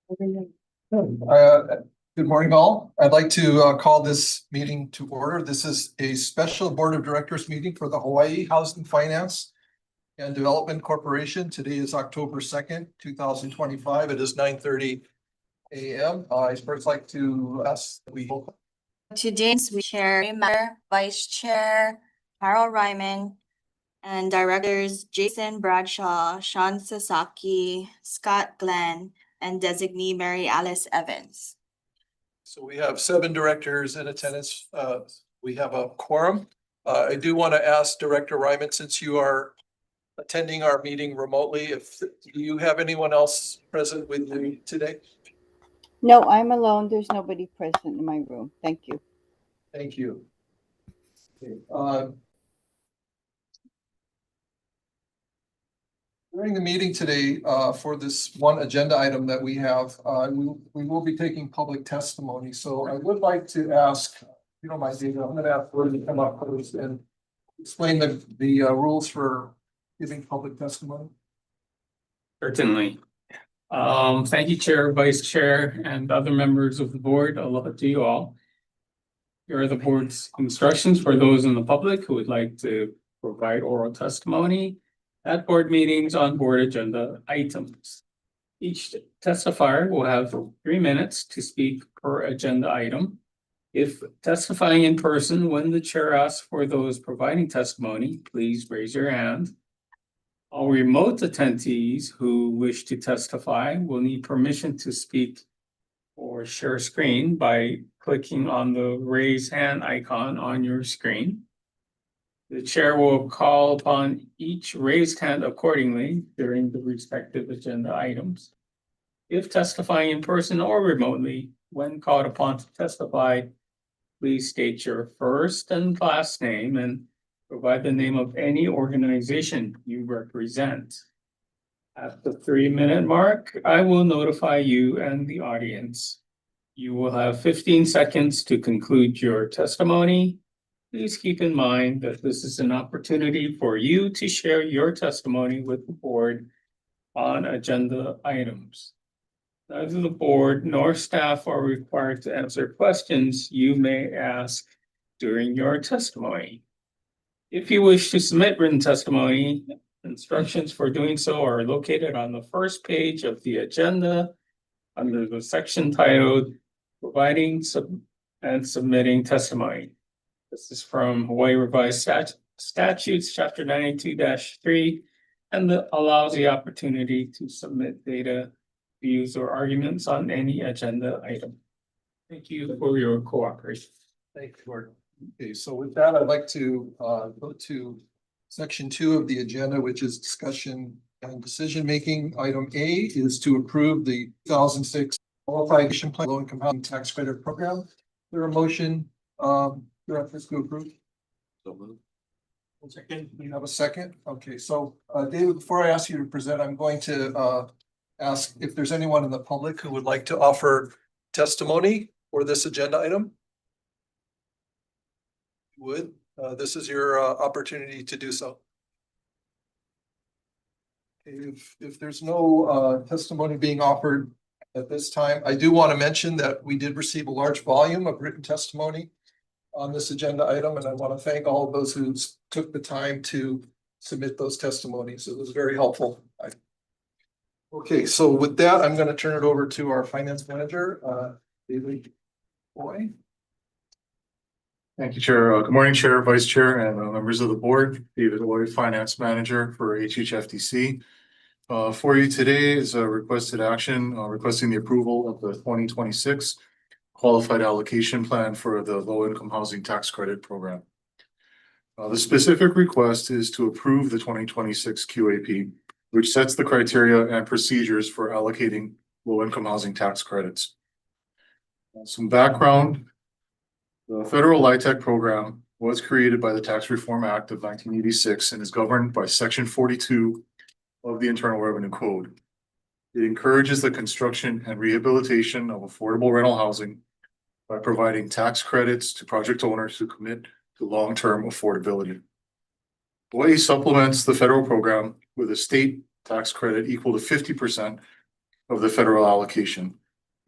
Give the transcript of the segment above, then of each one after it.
Good morning, all. I'd like to call this meeting to order. This is a special Board of Directors meeting for the Hawaii Housing Finance and Development Corporation. Today is October 2nd, 2025. It is 9:30 a.m. I'd first like to ask that we Today's Chair, Vice Chair Carol Ryman, and Directors Jason Bradshaw, Sean Sasaki, Scott Glenn, and Designee Mary Alice Evans. So we have 7 directors in attendance. We have a quorum. I do want to ask Director Ryman, since you are attending our meeting remotely, do you have anyone else present with you today? No, I'm alone. There's nobody present in my room. Thank you. Thank you. Okay, during the meeting today, for this one agenda item that we have, we will be taking public testimony. So I would like to ask, if you don't mind, David, I'm going to ask Gordon to come up first and explain the rules for giving public testimony. Certainly. Thank you, Chair, Vice Chair, and other members of the board. Aloha to you all. Here are the board's instructions for those in the public who would like to provide oral testimony at board meetings on board agenda items. Each testifier will have 3 minutes to speak per agenda item. If testifying in person, when the chair asks for those providing testimony, please raise your hand. All remote attendees who wish to testify will need permission to speak or share screen by clicking on the raise hand icon on your screen. The chair will call upon each raised hand accordingly during the respective agenda items. If testifying in person or remotely, when called upon to testify, please state your first and last name and provide the name of any organization you represent. At the 3-minute mark, I will notify you and the audience. You will have 15 seconds to conclude your testimony. Please keep in mind that this is an opportunity for you to share your testimony with the board on agenda items. Neither the board nor staff are required to answer questions you may ask during your testimony. If you wish to submit written testimony, instructions for doing so are located on the first page of the agenda under the section titled Providing and Submitting Testimony. This is from Hawaii Revised Statutes, Chapter 92-3, and allows the opportunity to submit data, views, or arguments on any agenda item. Thank you for your cooperation. Thank you, Gordon. Okay, so with that, I'd like to go to section 2 of the agenda, which is discussion and decision making. Item A is to approve the 2006 qualification plan low income housing tax credit program. There a motion reference to approve? So moved. Second, we have a second. Okay, so David, before I ask you to present, I'm going to ask if there's anyone in the public who would like to offer testimony for this agenda item. Would this is your opportunity to do so. If there's no testimony being offered at this time, I do want to mention that we did receive a large volume of written testimony on this agenda item, and I want to thank all of those who took the time to submit those testimonies. It was very helpful. Okay, so with that, I'm going to turn it over to our finance manager, David Boy. Thank you, Chair. Good morning, Chair, Vice Chair, and members of the board. David Lloyd, Finance Manager for HHFDC. For you today is a requested action requesting the approval of the 2026 Qualified Allocation Plan for the Low Income Housing Tax Credit Program. The specific request is to approve the 2026 QAP, which sets the criteria and procedures for allocating low income housing tax credits. Some background. The federal LIHTC program was created by the Tax Reform Act of 1986 and is governed by Section 42 of the Internal Revenue Code. It encourages the construction and rehabilitation of affordable rental housing by providing tax credits to project owners who commit to long-term affordability. Hawaii supplements the federal program with a state tax credit equal to 50% of the federal allocation.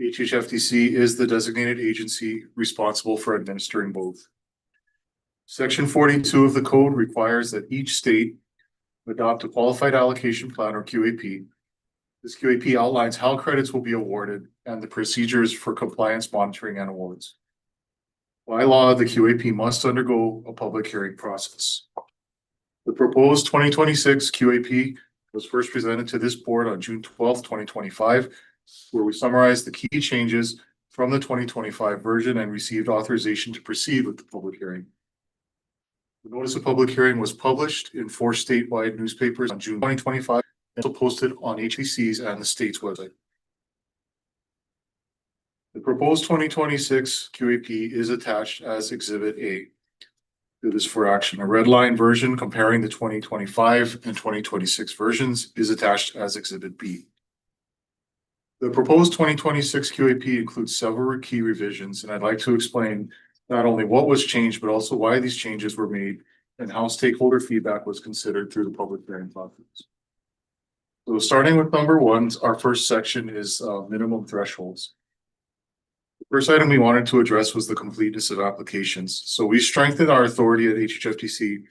HHFDC is the designated agency responsible for administering both. Section 42 of the code requires that each state adopt a qualified allocation plan or QAP. This QAP outlines how credits will be awarded and the procedures for compliance monitoring and awards. By law, the QAP must undergo a public hearing process. The proposed 2026 QAP was first presented to this board on June 12th, 2025, where we summarized the key changes from the 2025 version and received authorization to proceed with the public hearing. The notice of public hearing was published in 4 statewide newspapers on June 2025 and also posted on HHC's and the state's website. The proposed 2026 QAP is attached as Exhibit A. It is for action. A red line version comparing the 2025 and 2026 versions is attached as Exhibit B. The proposed 2026 QAP includes several key revisions, and I'd like to explain not only what was changed, but also why these changes were made and how stakeholder feedback was considered through the public hearing process. So starting with number 1, our first section is minimum thresholds. The first item we wanted to address was the completeness of applications. So we strengthened our authority at HHFDC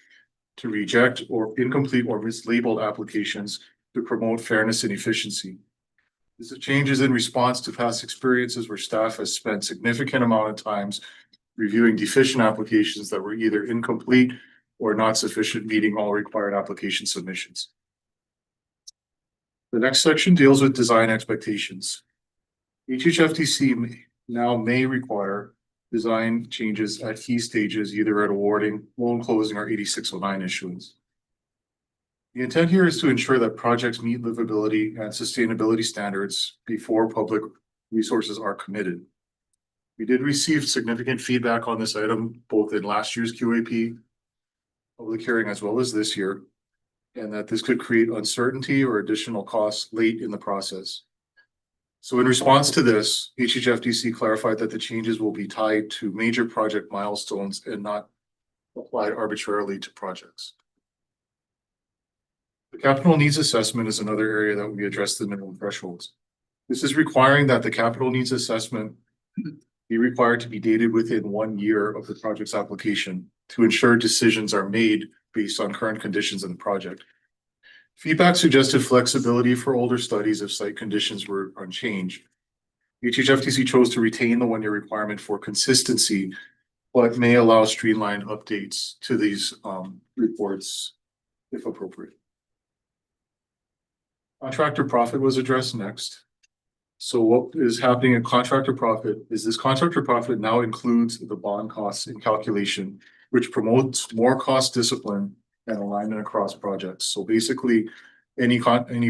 to reject or incomplete or mislabeled applications to promote fairness and efficiency. This change is in response to past experiences where staff has spent significant amount of times reviewing deficient applications that were either incomplete or not sufficient, meeting all required application submissions. The next section deals with design expectations. HHFDC now may require design changes at key stages, either at awarding, loan closing, or 8609 issuance. The intent here is to ensure that projects meet livability and sustainability standards before public resources are committed. We did receive significant feedback on this item, both in last year's QAP public hearing as well as this year, and that this could create uncertainty or additional costs late in the process. So in response to this, HHFDC clarified that the changes will be tied to major project milestones and not applied arbitrarily to projects. The capital needs assessment is another area that we address the minimum thresholds. This is requiring that the capital needs assessment be required to be dated within 1 year of the project's application to ensure decisions are made based on current conditions in the project. Feedback suggested flexibility for older studies if site conditions were unchanged. HHFDC chose to retain the 1 year requirement for consistency, but may allow streamlined updates to these reports if appropriate. Contractor profit was addressed next. So what is happening in contractor profit is this contractor profit now includes the bond costs in calculation, which promotes more cost discipline and alignment across projects. So basically, any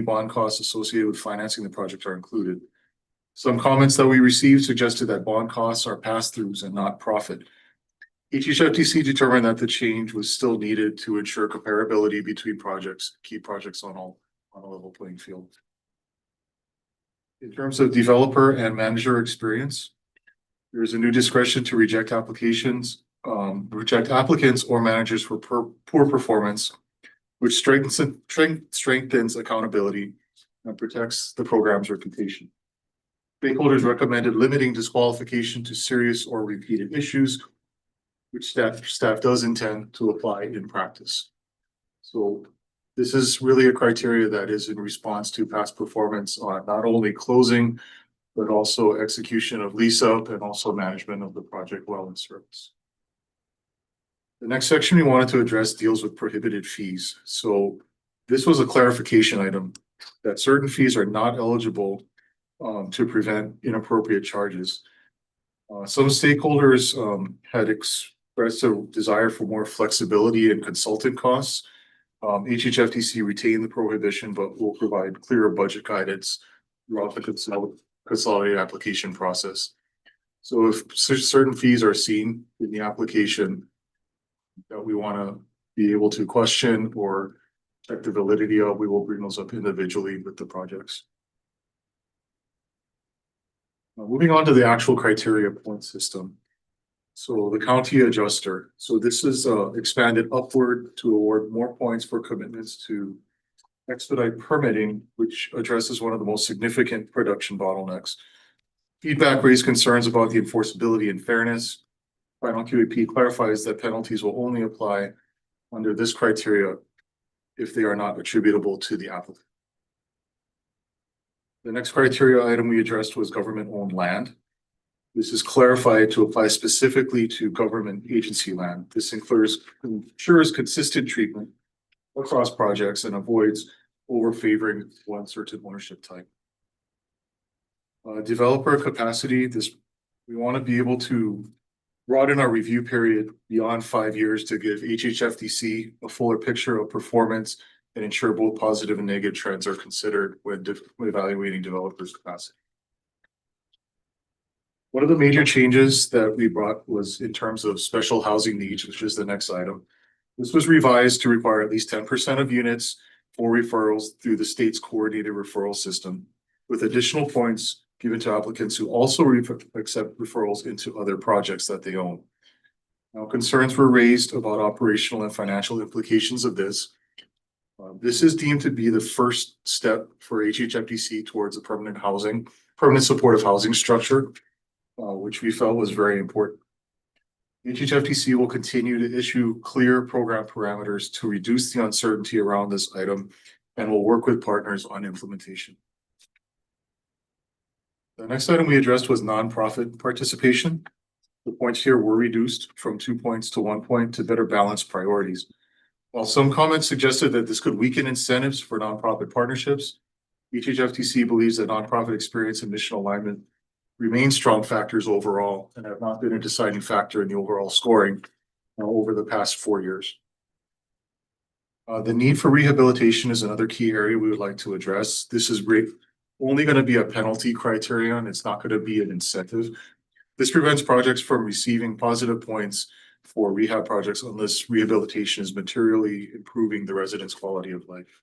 bond costs associated with financing the project are included. Some comments that we received suggested that bond costs are pass-throughs and not profit. HHFDC determined that the change was still needed to ensure comparability between projects, key projects on a level playing field. In terms of developer and manager experience, there's a new discretion to reject applicants or managers for poor performance, which strengthens accountability and protects the program's reputation. Stakeholders recommended limiting disqualification to serious or repeated issues, which staff does intend to apply in practice. So this is really a criteria that is in response to past performance on not only closing, but also execution of lease up and also management of the project well in service. The next section we wanted to address deals with prohibited fees. So this was a clarification item that certain fees are not eligible to prevent inappropriate charges. Some stakeholders had expressed a desire for more flexibility in consultant costs. HHFDC retained the prohibition, but will provide clearer budget guidance throughout the consolidated application process. So if certain fees are seen in the application that we want to be able to question or check the validity of, we will bring those up individually with the projects. Moving on to the actual criteria point system. So the county adjuster. So this is expanded upward to award more points for commitments to expedite permitting, which addresses one of the most significant production bottlenecks. Feedback raised concerns about the enforceability and fairness. Final QAP clarifies that penalties will only apply under this criteria if they are not attributable to the applicant. The next criteria item we addressed was government-owned land. This is clarified to apply specifically to government agency land. This ensures consistent treatment across projects and avoids overfavoring one certain ownership type. Developer capacity, we want to be able to broaden our review period beyond 5 years to give HHFDC a fuller picture of performance and ensure both positive and negative trends are considered when evaluating developers' capacity. One of the major changes that we brought was in terms of special housing needs, which is the next item. This was revised to require at least 10% of units for referrals through the state's coordinated referral system, with additional points given to applicants who also accept referrals into other projects that they own. Now, concerns were raised about operational and financial implications of this. This is deemed to be the first step for HHFDC towards a permanent supportive housing structure, which we felt was very important. HHFDC will continue to issue clear program parameters to reduce the uncertainty around this item and will work with partners on implementation. The next item we addressed was nonprofit participation. The points here were reduced from 2 points to 1 point to better balance priorities. While some comments suggested that this could weaken incentives for nonprofit partnerships, HHFDC believes that nonprofit experience and mission alignment remain strong factors overall and have not been a deciding factor in the overall scoring over the past 4 years. The need for rehabilitation is another key area we would like to address. This is only going to be a penalty criterion. It's not going to be an incentive. This prevents projects from receiving positive points for rehab projects unless rehabilitation is materially improving the residents' quality of life.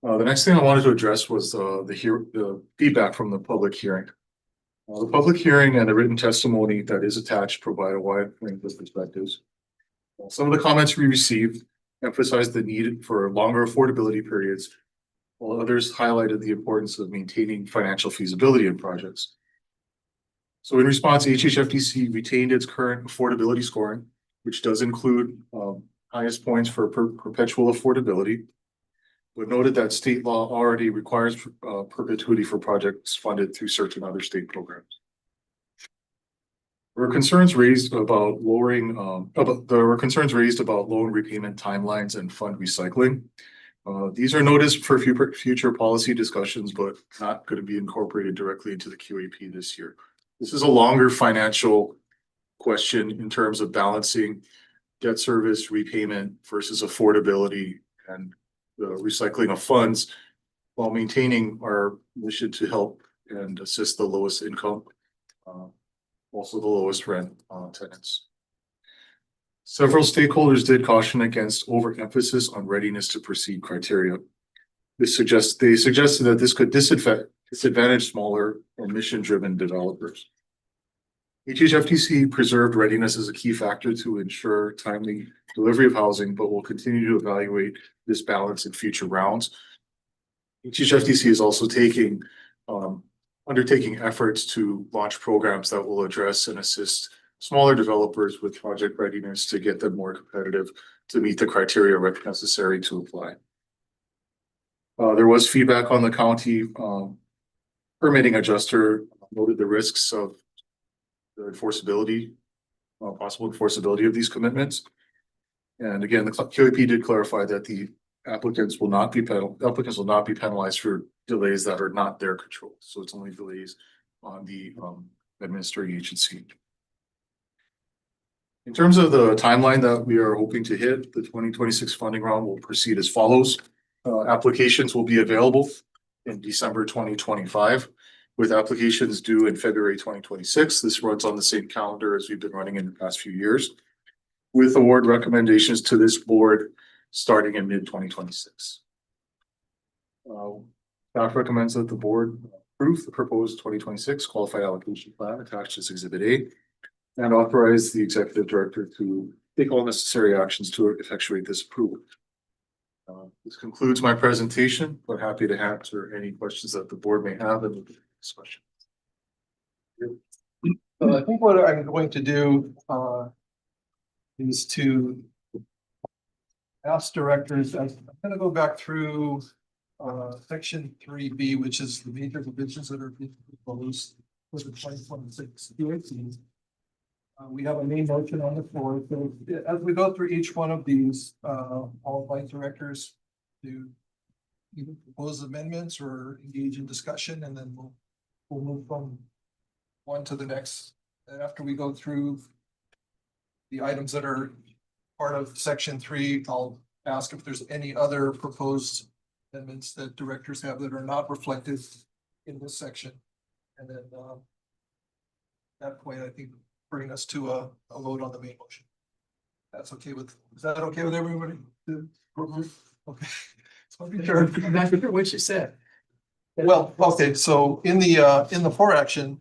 The next thing I wanted to address was the feedback from the public hearing. The public hearing and the written testimony that is attached provide a wide range of perspectives. Some of the comments we received emphasized the need for longer affordability periods, while others highlighted the importance of maintaining financial feasibility in projects. So in response, HHFDC retained its current affordability scoring, which does include highest points for perpetual affordability, but noted that state law already requires perpetuity for projects funded through certain other state programs. There were concerns raised about loan repayment timelines and fund recycling. These are noticed for future policy discussions, but not going to be incorporated directly into the QAP this year. This is a longer financial question in terms of balancing debt service repayment versus affordability and the recycling of funds while maintaining our mission to help and assist the lowest income, also the lowest rent tenants. Several stakeholders did caution against overemphasis on readiness to proceed criteria. They suggested that this could disadvantage smaller or mission-driven developers. HHFDC preserved readiness as a key factor to ensure timely delivery of housing, but will continue to evaluate this balance in future rounds. HHFDC is also undertaking efforts to launch programs that will address and assist smaller developers with project readiness to get them more competitive to meet the criteria necessary to apply. There was feedback on the county permitting adjuster noted the risks of the possible enforceability of these commitments. And again, the QAP did clarify that the applicants will not be penalized for delays that are not their control. So it's only delays on the administrating agency. In terms of the timeline that we are hoping to hit, the 2026 funding round will proceed as follows. Applications will be available in December 2025, with applications due in February 2026. This runs on the same calendar as we've been running in the past few years, with award recommendations to this board starting in mid-2026. Staff recommends that the board approve the proposed 2026 qualified allocation plan attached as Exhibit A and authorize the executive director to take all necessary actions to effectuate this approval. This concludes my presentation, but happy to answer any questions that the board may have in the discussion. So I think what I'm going to do is to ask directors, I'm gonna go back through section 3B, which is the major provisions that are being proposed for the 2026 QAC. We have a main motion on the floor, so as we go through each one of these, I'll invite directors to either propose amendments or engage in discussion, and then we'll move from one to the next. And after we go through the items that are part of section 3, I'll ask if there's any other proposed amendments that directors have that are not reflected in this section. And then at that point, I think bring us to a vote on the main motion. Is that okay with everybody? Okay. So be sure. Not sure what you said. Well, okay, so in the for action,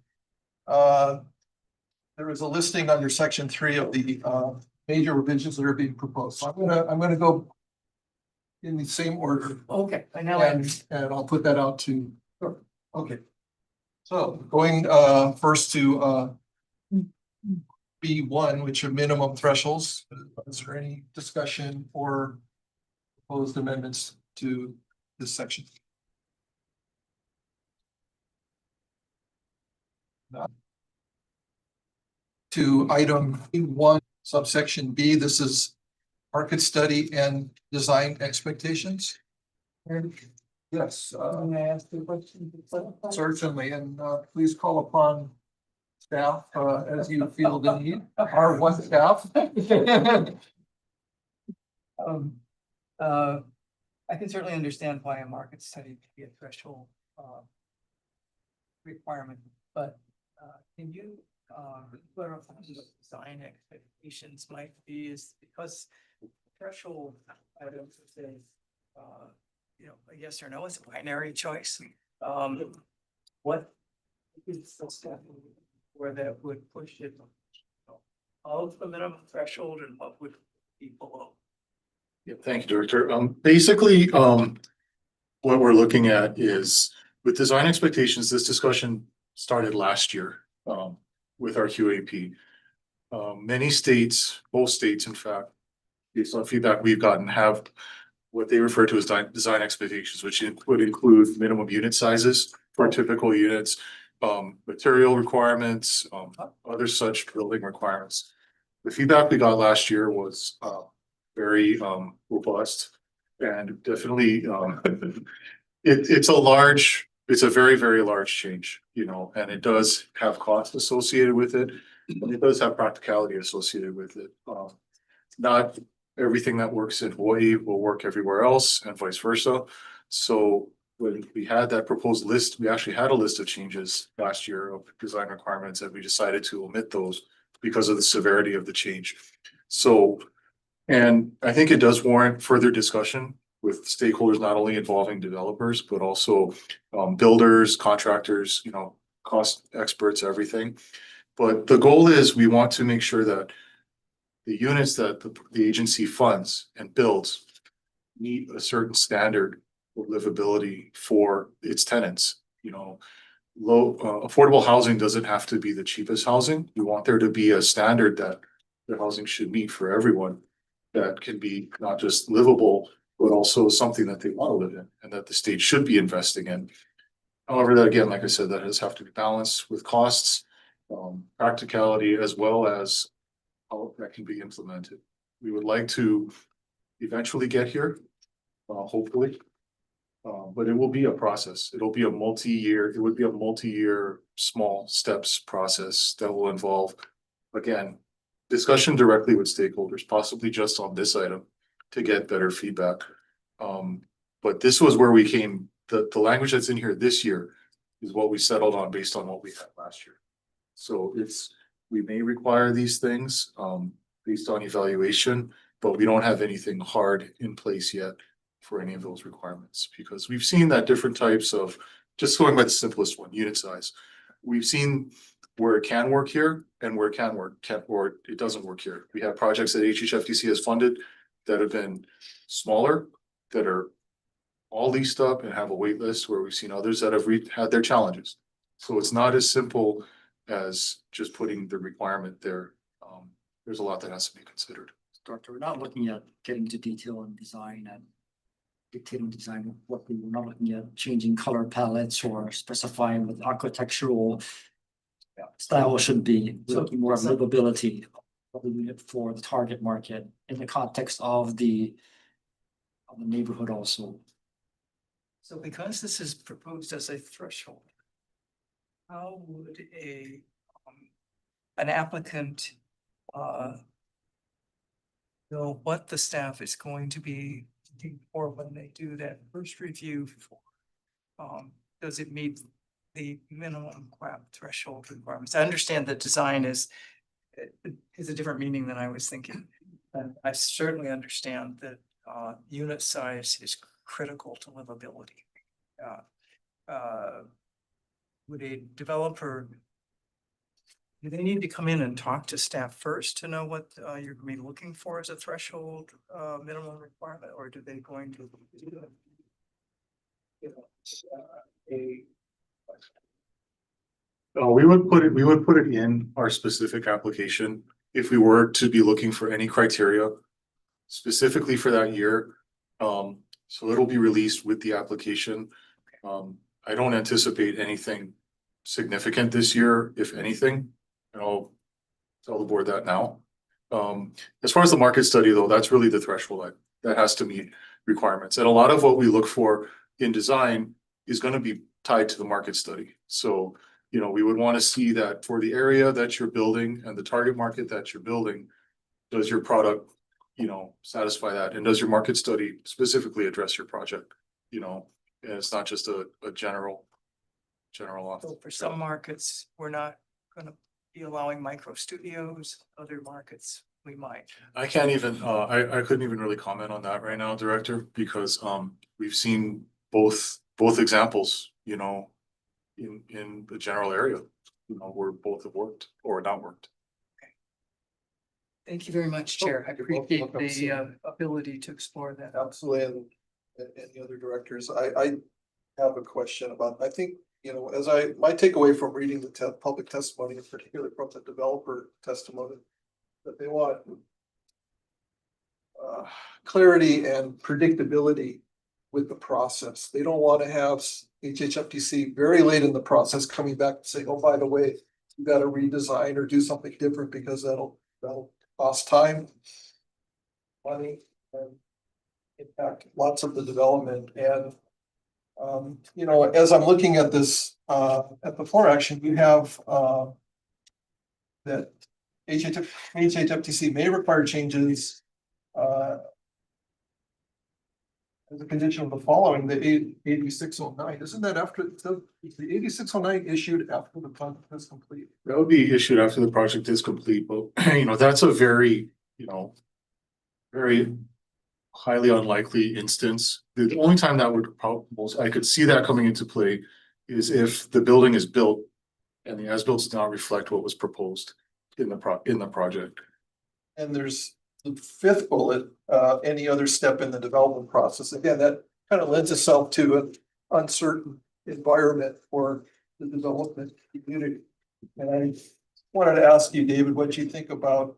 there is a listing under section 3 of the major revisions that are being proposed. So I'm gonna go in the same order. Okay, I know. And I'll put that out to, okay. So going first to B1, which are minimum thresholds. Is there any discussion or proposed amendments to this section? To item 1, subsection B, this is market study and design expectations. Yes, May I ask you a question? certainly, and please call upon staff as you feel the need, our one staff. I can certainly understand why a market study could be a threshold requirement, but can you clarify what design expectations might be? Is because threshold items say a yes or no is a binary choice. What is the step where that would push it above the minimum threshold and what would be below? Yeah, thank you, Director. Basically, what we're looking at is with design expectations, this discussion started last year, with our QAP. Many states, both states, in fact, based on feedback we've gotten, have what they refer to as design expectations, which would include minimum unit sizes for typical units, material requirements, other such building requirements. The feedback we got last year was very robust and definitely it's a very, very large change, and it does have cost associated with it, and it does have practicality associated with it. Not everything that works in Hawaii will work everywhere else and vice versa. So when we had that proposed list, we actually had a list of changes last year of design requirements, and we decided to omit those because of the severity of the change. So, and I think it does warrant further discussion with stakeholders, not only involving developers, but also builders, contractors, cost experts, everything. But the goal is we want to make sure that the units that the agency funds and builds meet a certain standard of livability for its tenants. Low affordable housing doesn't have to be the cheapest housing. We want there to be a standard that the housing should meet for everyone, that can be not just livable, but also something that they want to live in and that the state should be investing in. However, that again, like I said, that does have to be balanced with costs, practicality, as well as how that can be implemented. We would like to eventually get here, hopefully. But it will be a process. It would be a multi-year small steps process that will involve, again, discussion directly with stakeholders, possibly just on this item to get better feedback. But this was where we came, the language that's in here this year is what we settled on based on what we had last year. So we may require these things based on evaluation, but we don't have anything hard in place yet for any of those requirements, because we've seen that different types of, just going by the simplest one, unit size. We've seen where it can work here and where it can work, or it doesn't work here. We have projects that HHFDC has funded that have been smaller that are all leased up and have a wait list, where we've seen others that have had their challenges. So it's not as simple as just putting the requirement there. There's a lot that has to be considered. Doctor, we're not looking at getting to detail and design and dictating design of what we're not looking at changing color palettes or specifying what architectural style should be. We're looking more at livability of the unit for the target market in the context of the neighborhood also. So because this is proposed as a threshold, how would an applicant know what the staff is going to be looking for when they do that first review? Does it meet the minimum QAP threshold requirements? I understand that design is a different meaning than I was thinking. And I certainly understand that unit size is critical to livability. Would a developer, do they need to come in and talk to staff first to know what you're going to be looking for as a threshold minimum requirement, or do they going to do We would put it in our specific application if we were to be looking for any criteria specifically for that year. So it'll be released with the application. I don't anticipate anything significant this year, if anything, and I'll tell the board that now. As far as the market study though, that's really the threshold that has to meet requirements. And a lot of what we look for in design is going to be tied to the market study. So, you know, we would want to see that for the area that you're building and the target market that you're building, does your product, you know, satisfy that? And does your market study specifically address your project? You know, and it's not just a general offer. So for some markets, we're not going to be allowing micro studios. Other markets, we might. I can't even, I couldn't even really comment on that right now, Director, because we've seen both examples, you know, in the general area, you know, where both have worked or not worked. Thank you very much, Chair. I you're welcome. appreciate the ability to explore that. Absolutely, and the other directors, I have a question about, I think, you know, my takeaway from reading the public testimony, in particular from the developer testimony, that they want clarity and predictability with the process. They don't want to have HHFDC very late in the process coming back and say, oh, by the way, you got to redesign or do something different, because that'll cost time, money, and impact lots of the development. And you know, as I'm looking at this at the floor action, you have that HHFDC may require changes as a condition of the following, the 8609. Isn't that after the 8609 issued after the project is complete? That would be issued after the project is complete, but you know, that's a very, you know, very highly unlikely instance. The only time that would probably, I could see that coming into play is if the building is built and the as-built does not reflect what was proposed in the project. And there's the fifth bullet, any other step in the development process. Again, that kind of lends itself to an uncertain environment for the development community. And I wanted to ask you, David, what you think about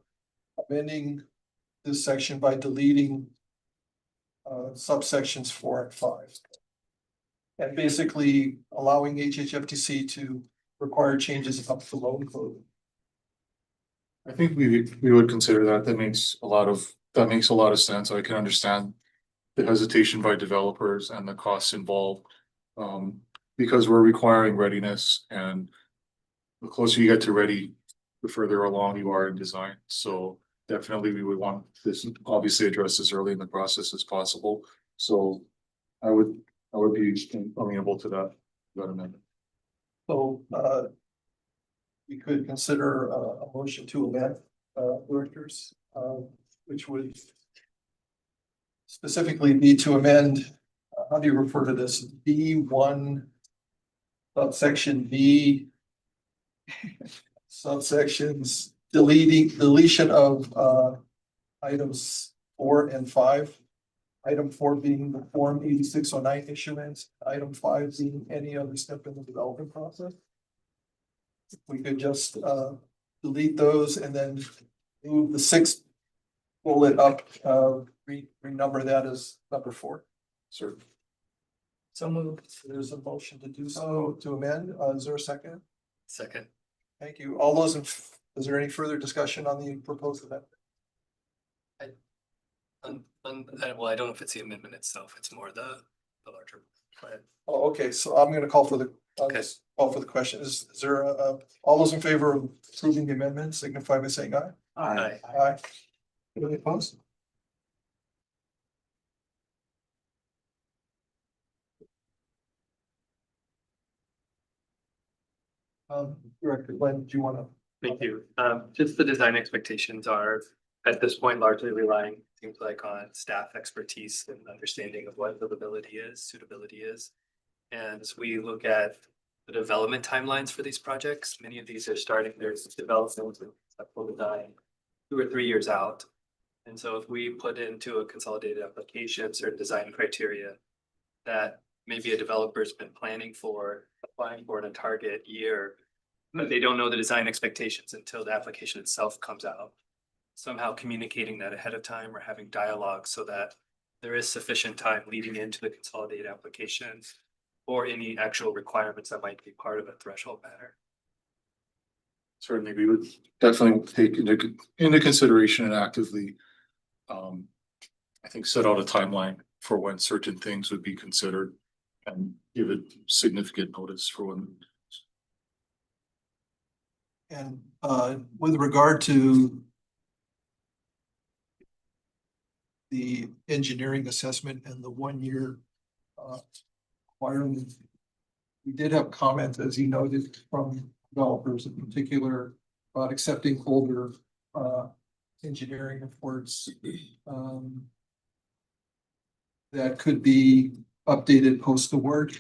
amending this section by deleting subsections 4 and 5. And basically allowing HHFDC to require changes up to loan code. I think we would consider that. That makes a lot of sense. I can understand the hesitation by developers and the costs involved. Because we're requiring readiness, and the closer you get to ready, the further along you are in design. So definitely we would want this obviously addressed as early in the process as possible. So I would be amenable to that amendment. So we could consider a motion to amend directors, which would specifically be to amend, how do you refer to this? B1 subsection B subsections deletion of items 4 and 5. Item 4 being the Form 8609 issuance, item 5 being any other step in the development process. If we could just delete those and then move the 6th bullet up, renumber that as number 4. Sir. So moved. There's a motion to do so, to amend. Is there a second? Second. Thank you. All those is there any further discussion on the proposed amendment? Well, I don't know if it's the amendment itself, it's more the larger plan. Oh, okay, so I'm gonna call for the, Okay. call for the question. Is there all those in favor of approving the amendment signify by saying aye? Aye. Aye. Any opposed? Director Glenn, do you wanna? Thank you. Just the design expectations are at this point largely relying, seems like, on staff expertise and understanding of what livability is, suitability is. And as we look at the development timelines for these projects, many of these are starting their development with conceptual design 2 or 3 years out. And so if we put into a consolidated application certain design criteria that maybe a developer's been planning for, applying for in a target year, but they don't know the design expectations until the application itself comes out. Somehow communicating that ahead of time or having dialogue so that there is sufficient time leading into the consolidated application or any actual requirements that might be part of a threshold matter. Certainly, we would definitely take into consideration and actively, I think, set out a timeline for when certain things would be considered and give it significant notice for when. And with regard to the engineering assessment and the 1 year requirement, we did have comments, as you noted, from developers in particular about accepting older engineering reports that could be updated post the work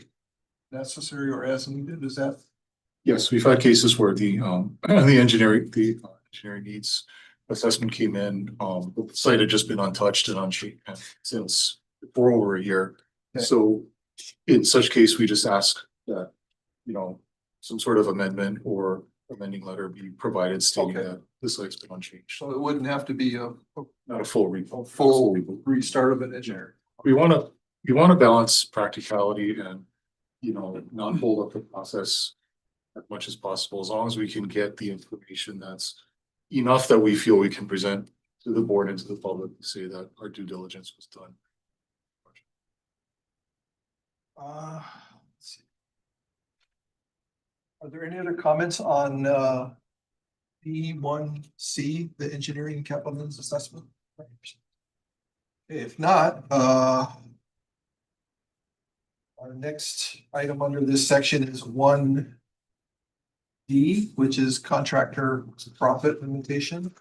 necessary or as needed. Is that? Yes, we've had cases where the engineering needs assessment came in, the site had just been untouched and unsheet since for over a year. Okay. So in such case, we just ask that, some sort of amendment or amending letter be provided stating Okay. that the site's been unchanged. So it wouldn't have to be Not a full reboot. full restart of an engineer. We wanna balance practicality and, not hold up the process as much as possible, as long as we can get the information that's enough that we feel we can present to the board and to the public to say that our due diligence was done. Let's see. Are there any other comments on B1C, the engineering and capital needs assessment? If not, our next item under this section is 1D, which is contractor profit limitation.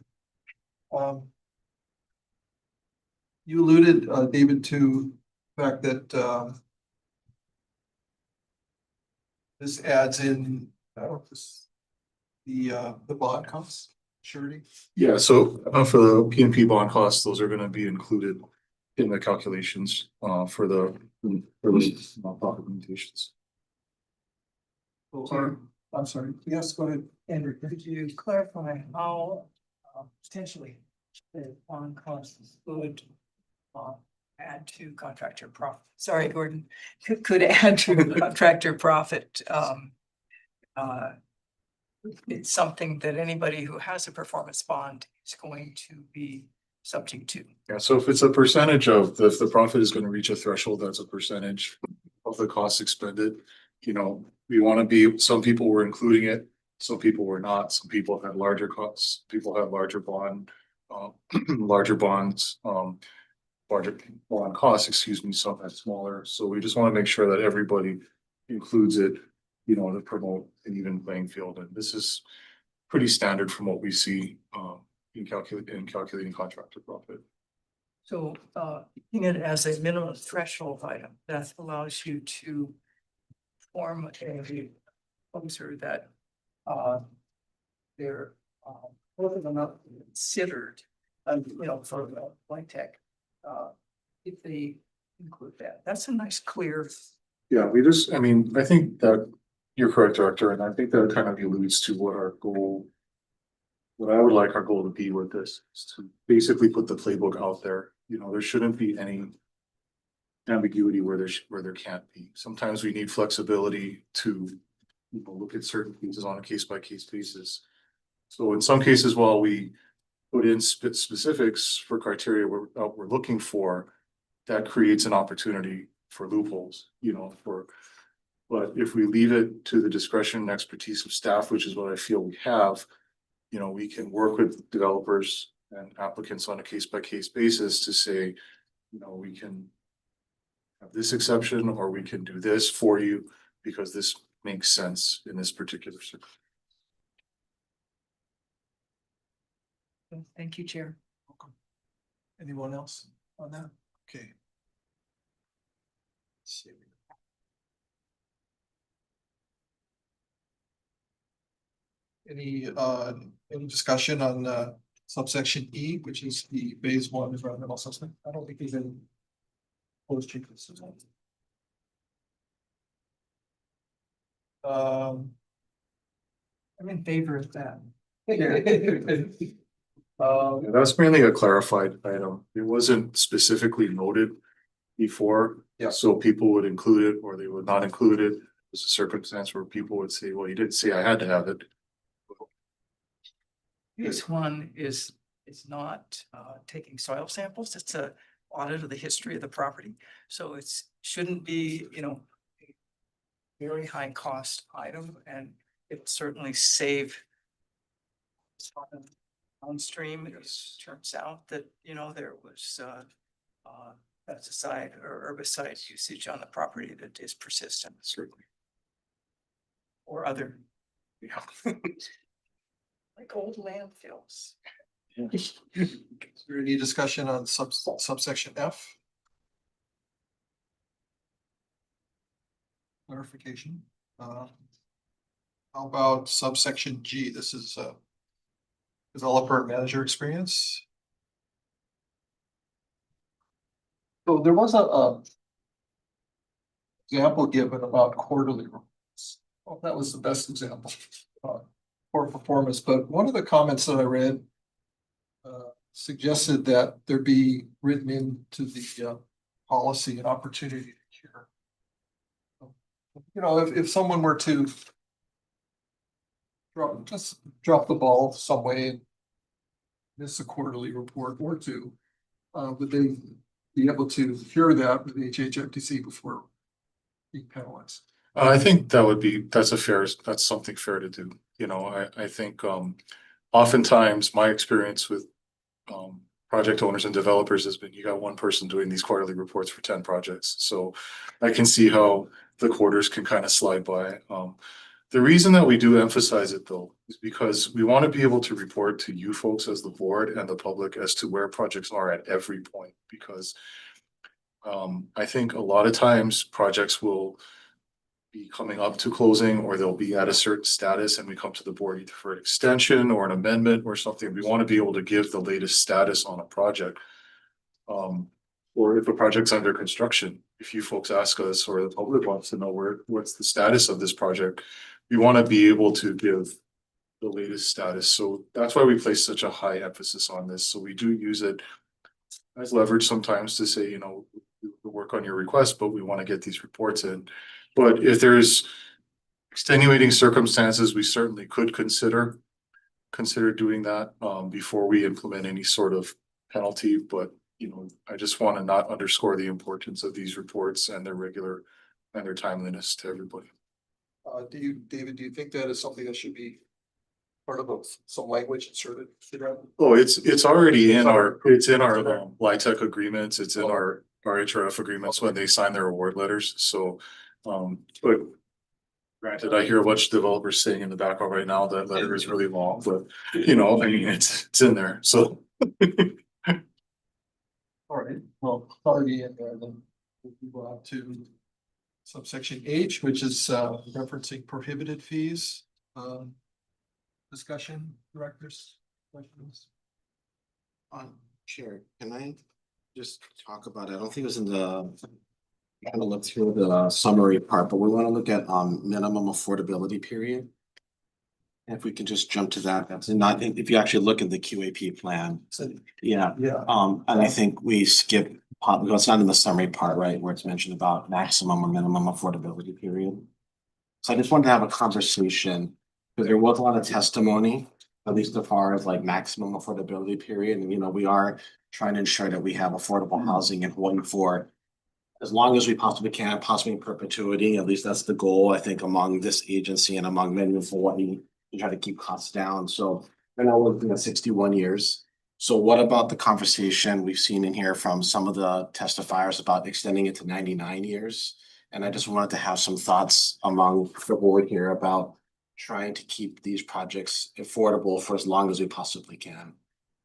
You alluded, David, to the fact that this adds in the bond costs, surety. Yeah, so for the PNP bond costs, those are gonna be included in the calculations for the profit limitations. I'm sorry, yes, go ahead, Andrew. Could you clarify how potentially the bond costs would add to contractor profit? Sorry, Gordon, could add to contractor profit. It's something that anybody who has a performance bond is going to be subject to. Yeah, so if it's a percentage of, if the profit is gonna reach a threshold, that's a percentage of the costs expended. We wanna be, some people were including it, some people were not, some people had larger costs, people had larger bonds, larger bond costs, some had smaller. So we just wanna make sure that everybody includes it, to promote an even playing field. And this is pretty standard from what we see in calculating contractor profit. So looking at it as a minimum threshold item, that allows you to form a poser that they're both of them not considered, for blank tech. if they include that. That's a nice, clear. Yeah, I mean, I think that you're correct, Director, and I think that kind of alludes to what our goal. What I would like our goal to be with this is to basically put the playbook out there. You know, there shouldn't be any ambiguity where there can't be. Sometimes we need flexibility to, you know, look at certain cases on a case by case basis. So in some cases, while we put in specifics for criteria we're looking for, that creates an opportunity for loopholes, you know, but if we leave it to the discretion and expertise of staff, which is what I feel we have, you know, we can work with developers and applicants on a case by case basis to say, you know, we can have this exception, or we can do this for you because this makes sense in this particular circumstance. Thank you, Chair. Welcome. Anyone else on that? Okay. Let's see. Any discussion on subsection E, which is the phase one environmental assessment? I don't think there's any close changes. I'm in favor of that. Yeah, that's mainly a clarified item. It wasn't specifically noted before. Yeah. So people would include it or they would not include it. It's a circumstance where people would say, well, you didn't say I had to have it. This one is not taking soil samples. It's a audit of the history of the property. So it's shouldn't be, you know, a very high cost item, and it certainly save downstream. It turns out that, you know, there was pesticide or herbicide usage on the property that is persistent, Certainly. or other, Yeah. like old landfills. Is there any discussion on subsection F? Clarification. How about subsection G? This is developer and manager experience. So there was a example given about quarterly reports. Well, that was the best example for performance, but one of the comments that I read suggested that there be written into the policy an opportunity to cure. You know, if someone were to drop the ball some way and miss a quarterly report or two, would they be able to cure that with the HHFDC before being penalized? I think that's something fair to do. You know, I think oftentimes my experience with project owners and developers has been, you got one person doing these quarterly reports for 10 projects. So I can see how the quarters can kind of slide by. The reason that we do emphasize it though, is because we want to be able to report to you folks as the board and the public as to where projects are at every point, because I think a lot of times projects will be coming up to closing, or they'll be at a certain status and we come to the board either for an extension or an amendment or something. We want to be able to give the latest status on a project. Or if a project's under construction, if you folks ask us or the public wants to know what's the status of this project, we want to be able to give the latest status. So that's why we place such a high emphasis on this. So we do use it as leverage sometimes to say, you know, we'll work on your request, but we want to get these reports in. But if there's extenuating circumstances, we certainly could consider doing that before we implement any sort of penalty. But you know, I just want to not underscore the importance of these reports and their timeliness to everybody. David, do you think that is something that should be part of some language inserted? Oh, it's already in our LIHTC agreements. It's in our HRF agreements when they sign their award letters. So, but granted, I hear a bunch of developers saying in the background right now that letter is really long, but you know, I mean, it's in there. So. All right, well, already in there, then we'll go on to subsection H, which is referencing prohibited fees. Discussion, directors, questions? Chair, can I just talk about it. I don't think it was in the. Kind of look through the summary part, but we want to look at minimum affordability period. And if we can just jump to that, that's not, if you actually look at the QAP plan, yeah, Yeah, and I think we skip, because it's not in the summary part, right, where it's mentioned about maximum or minimum affordability period. So I just wanted to have a conversation, because there was a lot of testimony, at least as far as like maximum affordability period, and we are trying to ensure that we have affordable housing in Hawaii for as long as we possibly can, possibly in perpetuity. At least that's the goal, I think, among this agency and among many of Hawaii, to try to keep costs down. So right now we're looking at 61 years. So what about the conversation we've seen in here from some of the testifiers about extending it to 99 years? And I just wanted to have some thoughts among the board here about trying to keep these projects affordable for as long as we possibly can.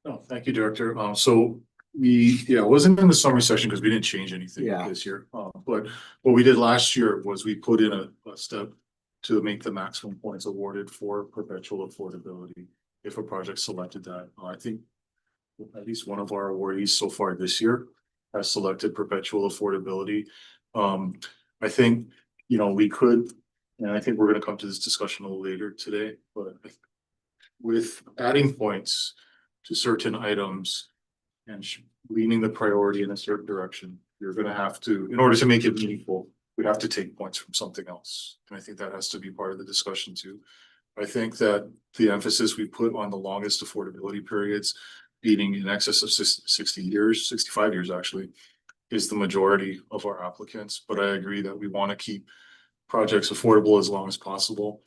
Oh, thank you, Director. So it wasn't in the summary section because we didn't change anything Yeah. this year. But what we did last year was we put in a step to make the maximum points awarded for perpetual affordability if a project selected that. I think at least one of our awardees so far this year has selected perpetual affordability. I think, we could, and I think we're going to come to this discussion a little later today, but with adding points to certain items and leaning the priority in a certain direction, you're going to have to, in order to make it meaningful, we have to take points from something else. And I think that has to be part of the discussion too. I think that the emphasis we put on the longest affordability periods, being in excess of 60 years, 65 years actually, is the majority of our applicants. But I agree that we want to keep projects affordable as long as possible.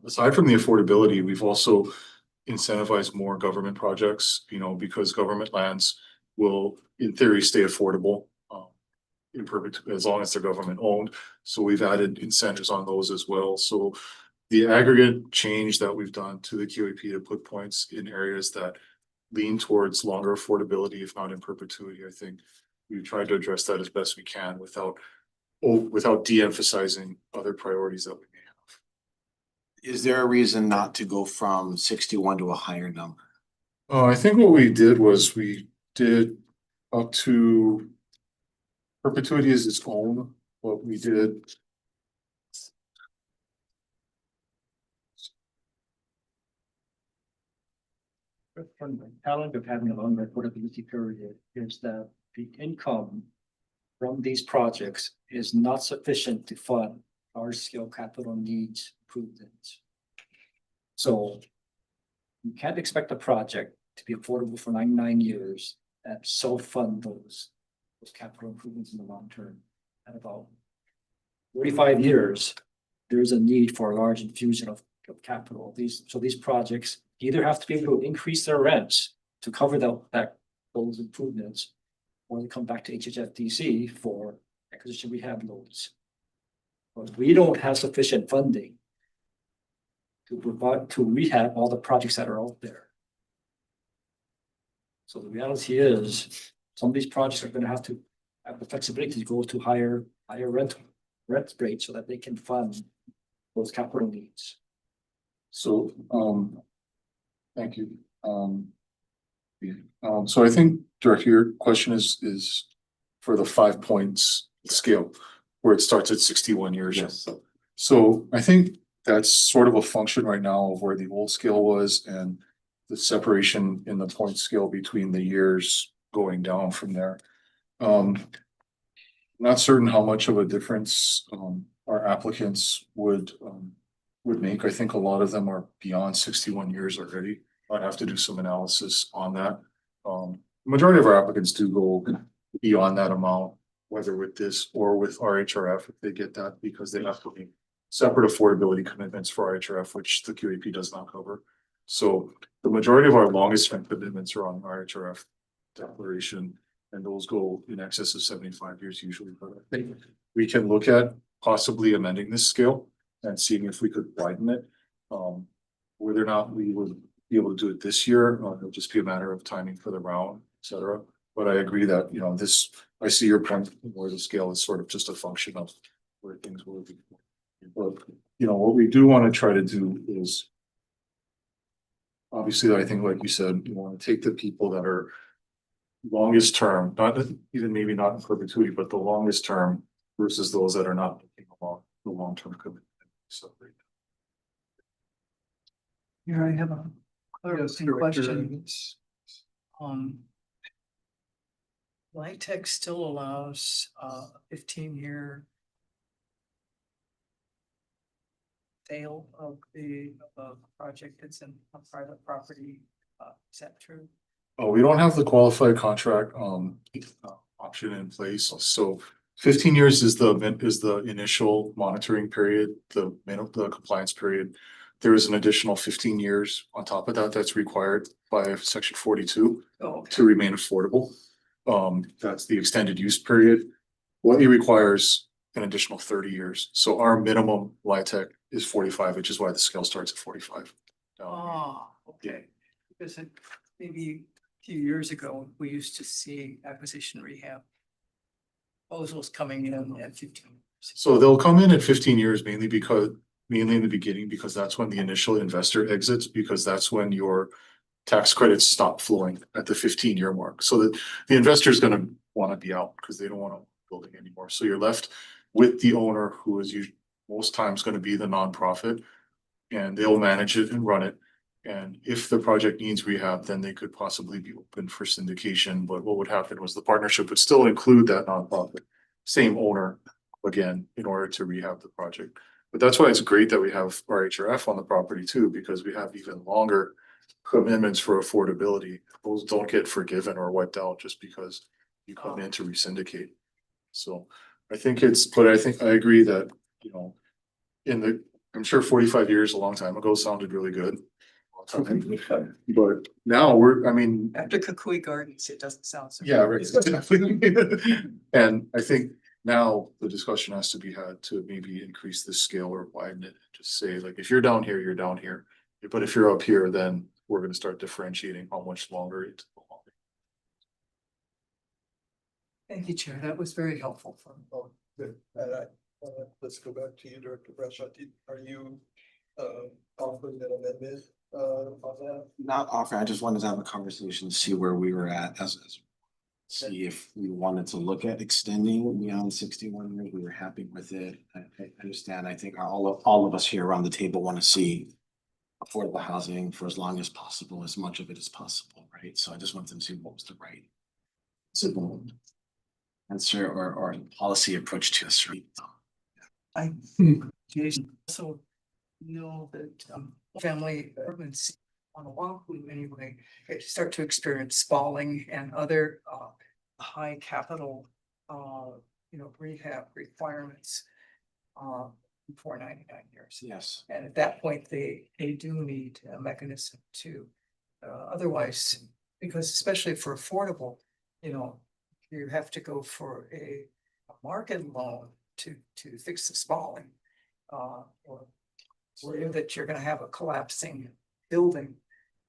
Aside from the affordability, we've also incentivized more government projects, because government lands will, in theory, stay affordable in perpetuity as long as they're government owned. So we've added incentives on those as well. So the aggregate change that we've done to the QAP to put points in areas that lean towards longer affordability, if not in perpetuity, I think we tried to address that as best we can without de-emphasizing other priorities that we may have. Is there a reason not to go from 61 to a higher number? I think what we did was we did up to perpetuity is its own, what we did. From the challenge of having a longer affordability period is that the income from these projects is not sufficient to fund large scale capital needs improvements. So you can't expect a project to be affordable for 99 years and self-fund those capital improvements in the long term. At about 45 years, there's a need for a large infusion of capital. These projects either have to be able to increase their rents to cover those improvements, or they come back to HHFDC for acquisition rehab loans. But we don't have sufficient funding to rehab all the projects that are out there. So the reality is, some of these projects are going to have the flexibility to go to higher rent rates so that they can fund those capital needs. So, thank you. So I think, Director, your question is for the 5 points scale, where it starts at 61 years. Yes. So I think that's sort of a function right now of where the old scale was and the separation in the point scale between the years going down from there. Not certain how much of a difference our applicants would make. I think a lot of them are beyond 61 years already. I'd have to do some analysis on that. Majority of our applicants do go beyond that amount, whether with this or with RHRF, if they get that, because they have to be separate affordability commitments for RHRF, which the QAP does not cover. So the majority of our longest term commitments are on RHRF declaration, and those go in excess of 75 years usually. But I think we can look at possibly amending this scale and seeing if we could widen it. Whether or not we would be able to do it this year, it'll just be a matter of timing for the round, et cetera. But I agree that, I see your point where the scale is sort of just a function of where things will be. But, what we do want to try to do is, obviously, I think, like you said, you want to take the people that are longest term, not even maybe not in perpetuity, but the longest term versus those that are not looking along the long-term commitment. So. Here I have a Yes, clarifying Director question. Evans. LIHTC still allows 15-year sale of the project that's in a private property. Is that true? Oh, we don't have the qualified contract option in place, so 15 years is the initial monitoring period, the compliance period. There is an additional 15 years on top of that that's required by section 42 Oh, to remain affordable. That's the extended use period. What it requires an additional 30 years. So our minimum LIHTC is 45, which is why the scale starts at 45. Okay. Because maybe a few years ago, we used to see acquisition rehab proposals coming in at 15 years. So they'll come in at 15 years mainly in the beginning, because that's when the initial investor exits, because that's when your tax credits stop flowing at the 15-year mark. So that the investor is going to want to be out because they don't want to building anymore. So you're left with the owner, who is usually most times going to be the nonprofit, and they'll manage it and run it. And if the project needs rehab, then they could possibly be open for syndication. But what would happen was the partnership would still include that nonprofit, same owner again, in order to rehab the project. But that's why it's great that we have our HRF on the property too, because we have even longer commitments for affordability. Those don't get forgiven or wiped out just because you come in to resyndicate. So I think I agree that, you know, I'm sure 45 years, a long time ago, sounded really good. But now After Kukui Gardens, it doesn't sound so. yeah, right. And I think now the discussion has to be had to maybe increase the scale or widen it. Just say, like, if you're down here, you're down here. But if you're up here, then we're gonna start differentiating how much longer it's. Thank you, Chair. That was very helpful. Oh, good. Let's go back to you, Director Bradshaw. Are you offering an amendment on that? Not offering, I just wanted to have a conversation to see where we were at see if we wanted to look at extending beyond 61 years. We were happy with it. I understand. I think all of us here around the table want to see affordable housing for as long as possible, as much of it as possible, right? So I just wanted to see what was the right simple answer or policy approach to this, right? I Jason also know that family urbancy on Oahu anyway, start to experience spalling and other high capital rehab requirements before 99 years. Yes. And at that point, they do need a mechanism to otherwise, because especially for affordable, you have to go for a market loan to fix the spalling, or that you're going to have a collapsing building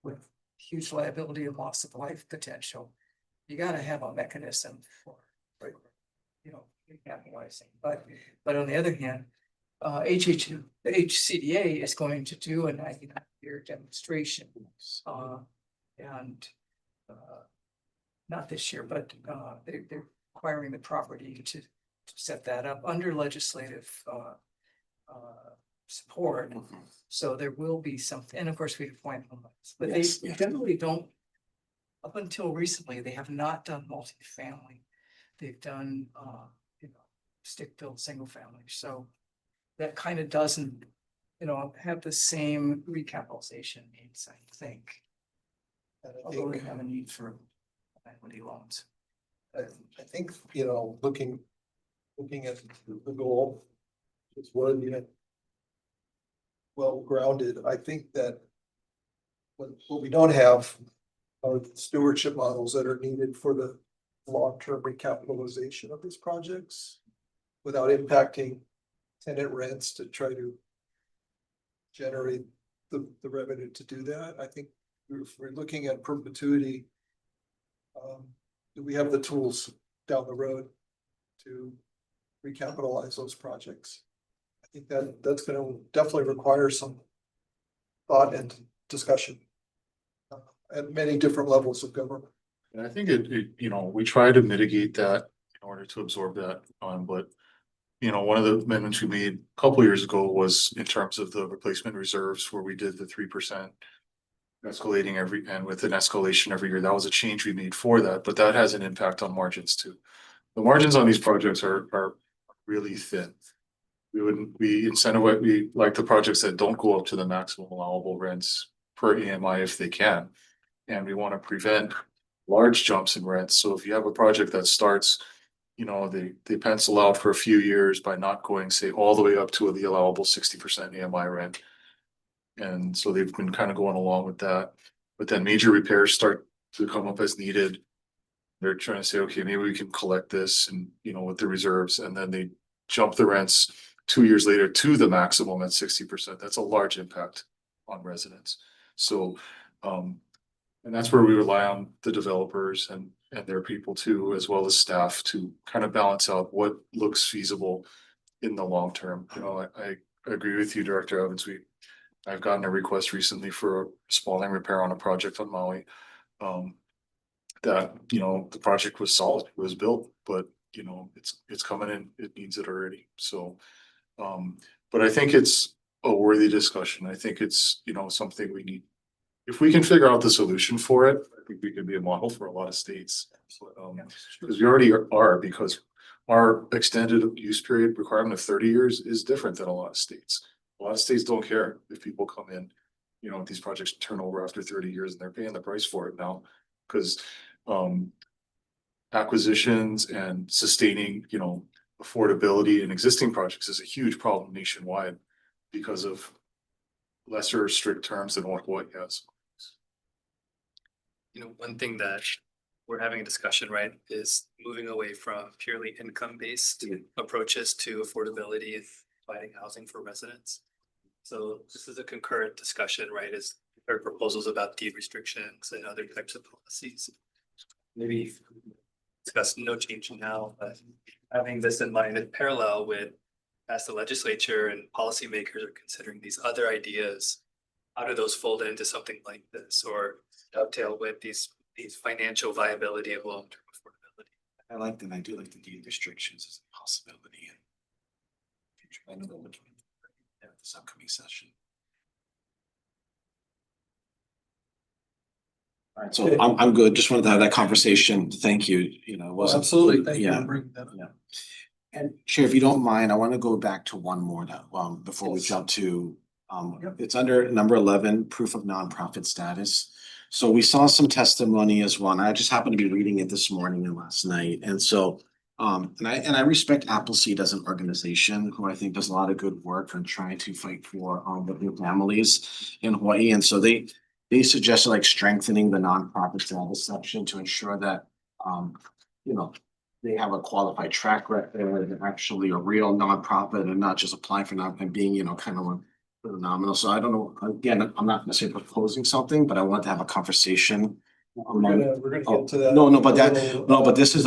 with huge liability and loss of life potential. You got to have a mechanism for recapitalizing. But on the other hand, HCDA is going to do a 99-year demonstration, and not this year, but they're acquiring the property to set that up under legislative support. So there will be something, and of course we appoint homeless, but they generally don't. Up until recently, they have not done multifamily. They've done stick-built single family. So that kind of doesn't have the same recapitalization needs, I think. Although we have a need for equity loans. I think, looking at the goal, it's worthy and well-grounded. I think that what we don't have are the stewardship models that are needed for the long-term recapitalization of these projects without impacting tenant rents to try to generate the revenue to do that. I think if we're looking at perpetuity, do we have the tools down the road to recapitalize those projects? I think that's going to definitely require some thought and discussion at many different levels of government. And I think you know, we try to mitigate that in order to absorb that, but. You know, one of the amendments we made a couple years ago was in terms of the replacement reserves where we did the 3%. Escalating and with an escalation every year. That was a change we made for that, but that has an impact on margins too. The margins on these projects are really thin. We incentivize, we like the projects that don't go up to the maximum allowable rents per AMI if they can. And we want to prevent large jumps in rents. So if you have a project that starts, you know, they pencil out for a few years by not going, say, all the way up to the allowable 60% AMI rent. And so they've been kind of going along with that. But then major repairs start to come up as needed. They're trying to say, okay, maybe we can collect this and, you know, with the reserves, and then they jump the rents 2 years later to the maximum at 60%. That's a large impact on residents. So, and that's where we rely on the developers and their people too, as well as staff to kind of balance out what looks feasible in the long term. You know, I agree with you, Director Evans. I've gotten a request recently for a spalling repair on a project on Maui. That, you know, the project was solid, it was built, but you know, it's coming in, it needs it already. So, but I think it's a worthy discussion. I think it's, you know, something we need. If we can figure out the solution for it, I think we could be a model for a lot of states. Because we already are, because our extended use period requirement of 30 years is different than a lot of states. A lot of states don't care if people come in, you know, these projects turn over after 30 years and they're paying the price for it now. Because acquisitions and sustaining, you know, affordability in existing projects is a huge problem nationwide because of lesser strict terms than what Hawaii has. You know, one thing that we're having a discussion, right, is moving away from purely income-based approaches to affordability and providing housing for residents. So this is a concurrent discussion, right, as there are proposals about deed restrictions and other types of policies. Maybe discuss no change now, but having this in mind in parallel with, as the legislature and policymakers are considering these other ideas, how do those fold into something like this or dovetail with these financial viability of long-term affordability? I like that. I do like the deed restrictions as a possibility. I know they're looking at this upcoming session. All right, so I'm good. Just wanted to have that conversation. Thank you. You know, it wasn't. Absolutely. Thank you Yeah. for bringing that up. Yeah. And Chair, if you don't mind, I want to go back to one more that, before we Yes. jump to, Yep. it's under number 11, proof of nonprofit status. So we saw some testimony as well, and I just happened to be reading it this morning and last night. And so, and I respect Appleseed as an organization who I think does a lot of good work on trying to fight for, the new families in Hawaii. And so they suggested like strengthening the nonprofit status section to ensure that, you know, they have a qualified track record and actually a real nonprofit and not just applying for nonprofit and being, you know, kind of phenomenal. So I don't know, again, I'm not necessarily proposing something, but I want to have a conversation. We're gonna get to that. But this is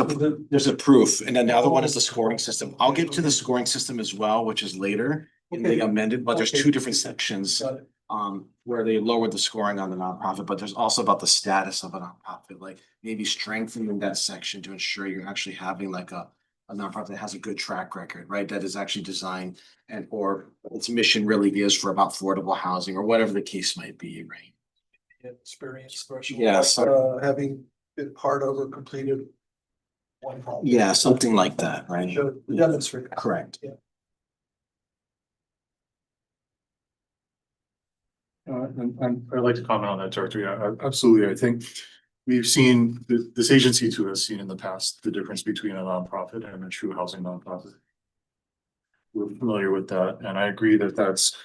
there's a proof. And then the other one is the scoring system. I'll get to the scoring system as well, which is later in the amended, but there's two different sections. Got it. Where they lowered the scoring on the nonprofit, but there's also about the status of a nonprofit, like maybe strengthening that section to ensure you're actually having like a nonprofit that has a good track record, right? That is actually designed and or its mission really is for about affordable housing or whatever the case might be, right? Experience threshold. Yeah, so Having been part of or completed one project. yeah, something like that, right? Should demonstrate. Correct. Yeah. And I'd like to comment on that, Director. Yeah, absolutely. I think we've seen, this agency too has seen in the past the difference between a nonprofit and a true housing nonprofit. We're familiar with that, and I agree that that's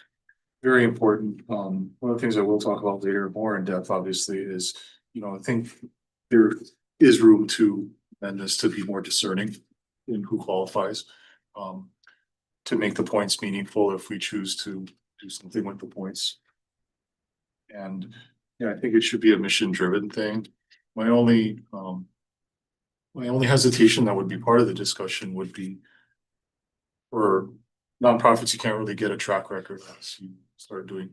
very important. One of the things I will talk about later more in depth, obviously, is, you know, I think there is room to amend this to be more discerning in who qualifies. To make the points meaningful if we choose to do something with the points. And yeah, I think it should be a mission driven thing. My only hesitation that would be part of the discussion would be for nonprofits, you can't really get a track record unless you start doing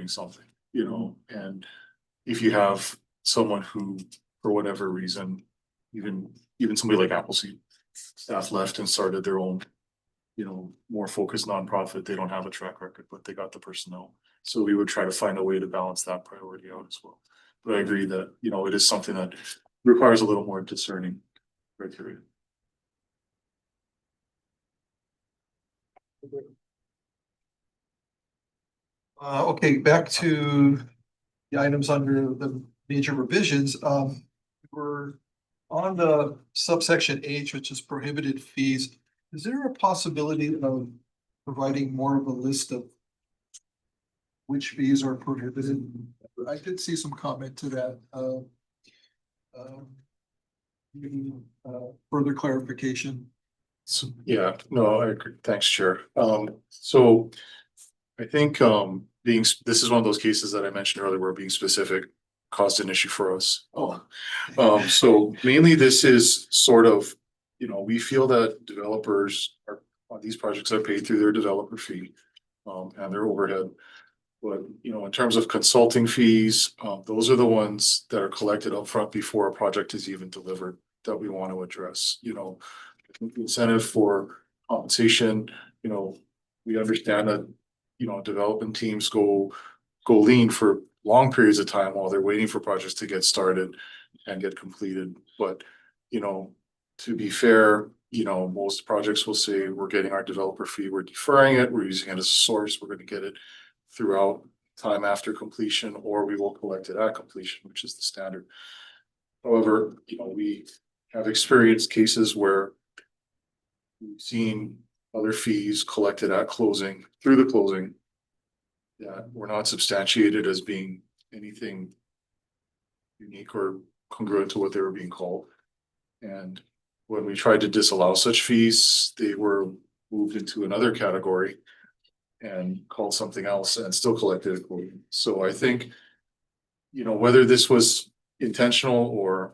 something, you know, and if you have someone who for whatever reason, even somebody like Appleseed, staff left and started their own, more focused nonprofit. They don't have a track record, but they got the personnel. So we would try to find a way to balance that priority out as well. But I agree that, it is something that requires a little more discerning criteria. Okay, back to the items under the major revisions. We're on the subsection H, which is prohibited fees. Is there a possibility of providing more of a list of which fees are prohibited? I did see some comment to that. Maybe, further clarification. So, yeah, no, I agree. Thanks, Chair. So I think, this is one of those cases that I mentioned earlier where being specific caused an issue for us. So mainly this is sort of, we feel that developers on these projects are paid through their developer fee, and their overhead. But, in terms of consulting fees, those are the ones that are collected upfront before a project is even delivered that we want to address, incentive for compensation, we understand that, development teams go lean for long periods of time while they're waiting for projects to get started and get completed. But, to be fair, most projects will say we're getting our developer fee, we're deferring it, we're using it as a source, we're going to get it throughout time after completion, or we will collect it at completion, which is the standard. However, we have experienced cases where we've seen other fees collected at closing, through the closing, that were not substantiated as being anything unique or congruent to what they were being called. And when we tried to disallow such fees, they were moved into another category and called something else and still collected accordingly. So I think, whether this was intentional or,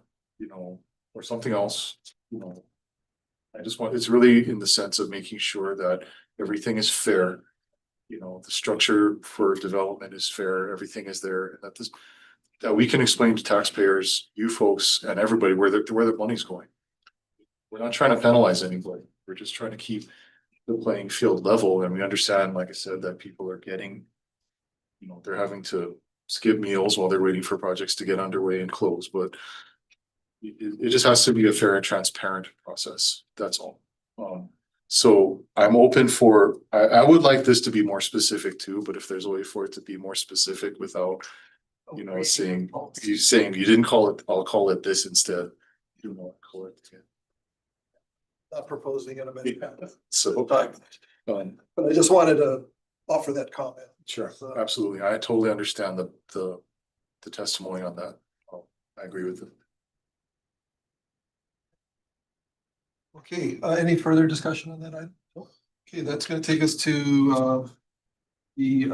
or something else, it's really in the sense of making sure that everything is fair. The structure for development is fair, everything is there, and that we can explain to taxpayers, you folks, and everybody where the money's going. We're not trying to penalize anybody. We're just trying to keep the playing field level. And we understand, like I said, that people are getting, they're having to skip meals while they're waiting for projects to get underway and close, but it just has to be a fair and transparent process. That's all. So I'm open for, I would like this to be more specific too, but if there's a way for it to be more specific without, saying you didn't call it, I'll call it this instead. You know, call it. Yeah. Not proposing an amendment. So, But I just wanted to offer that comment. sure, absolutely. I totally understand the testimony on that. I agree with it. Okay, any further discussion on that item? Okay, that's gonna take us to the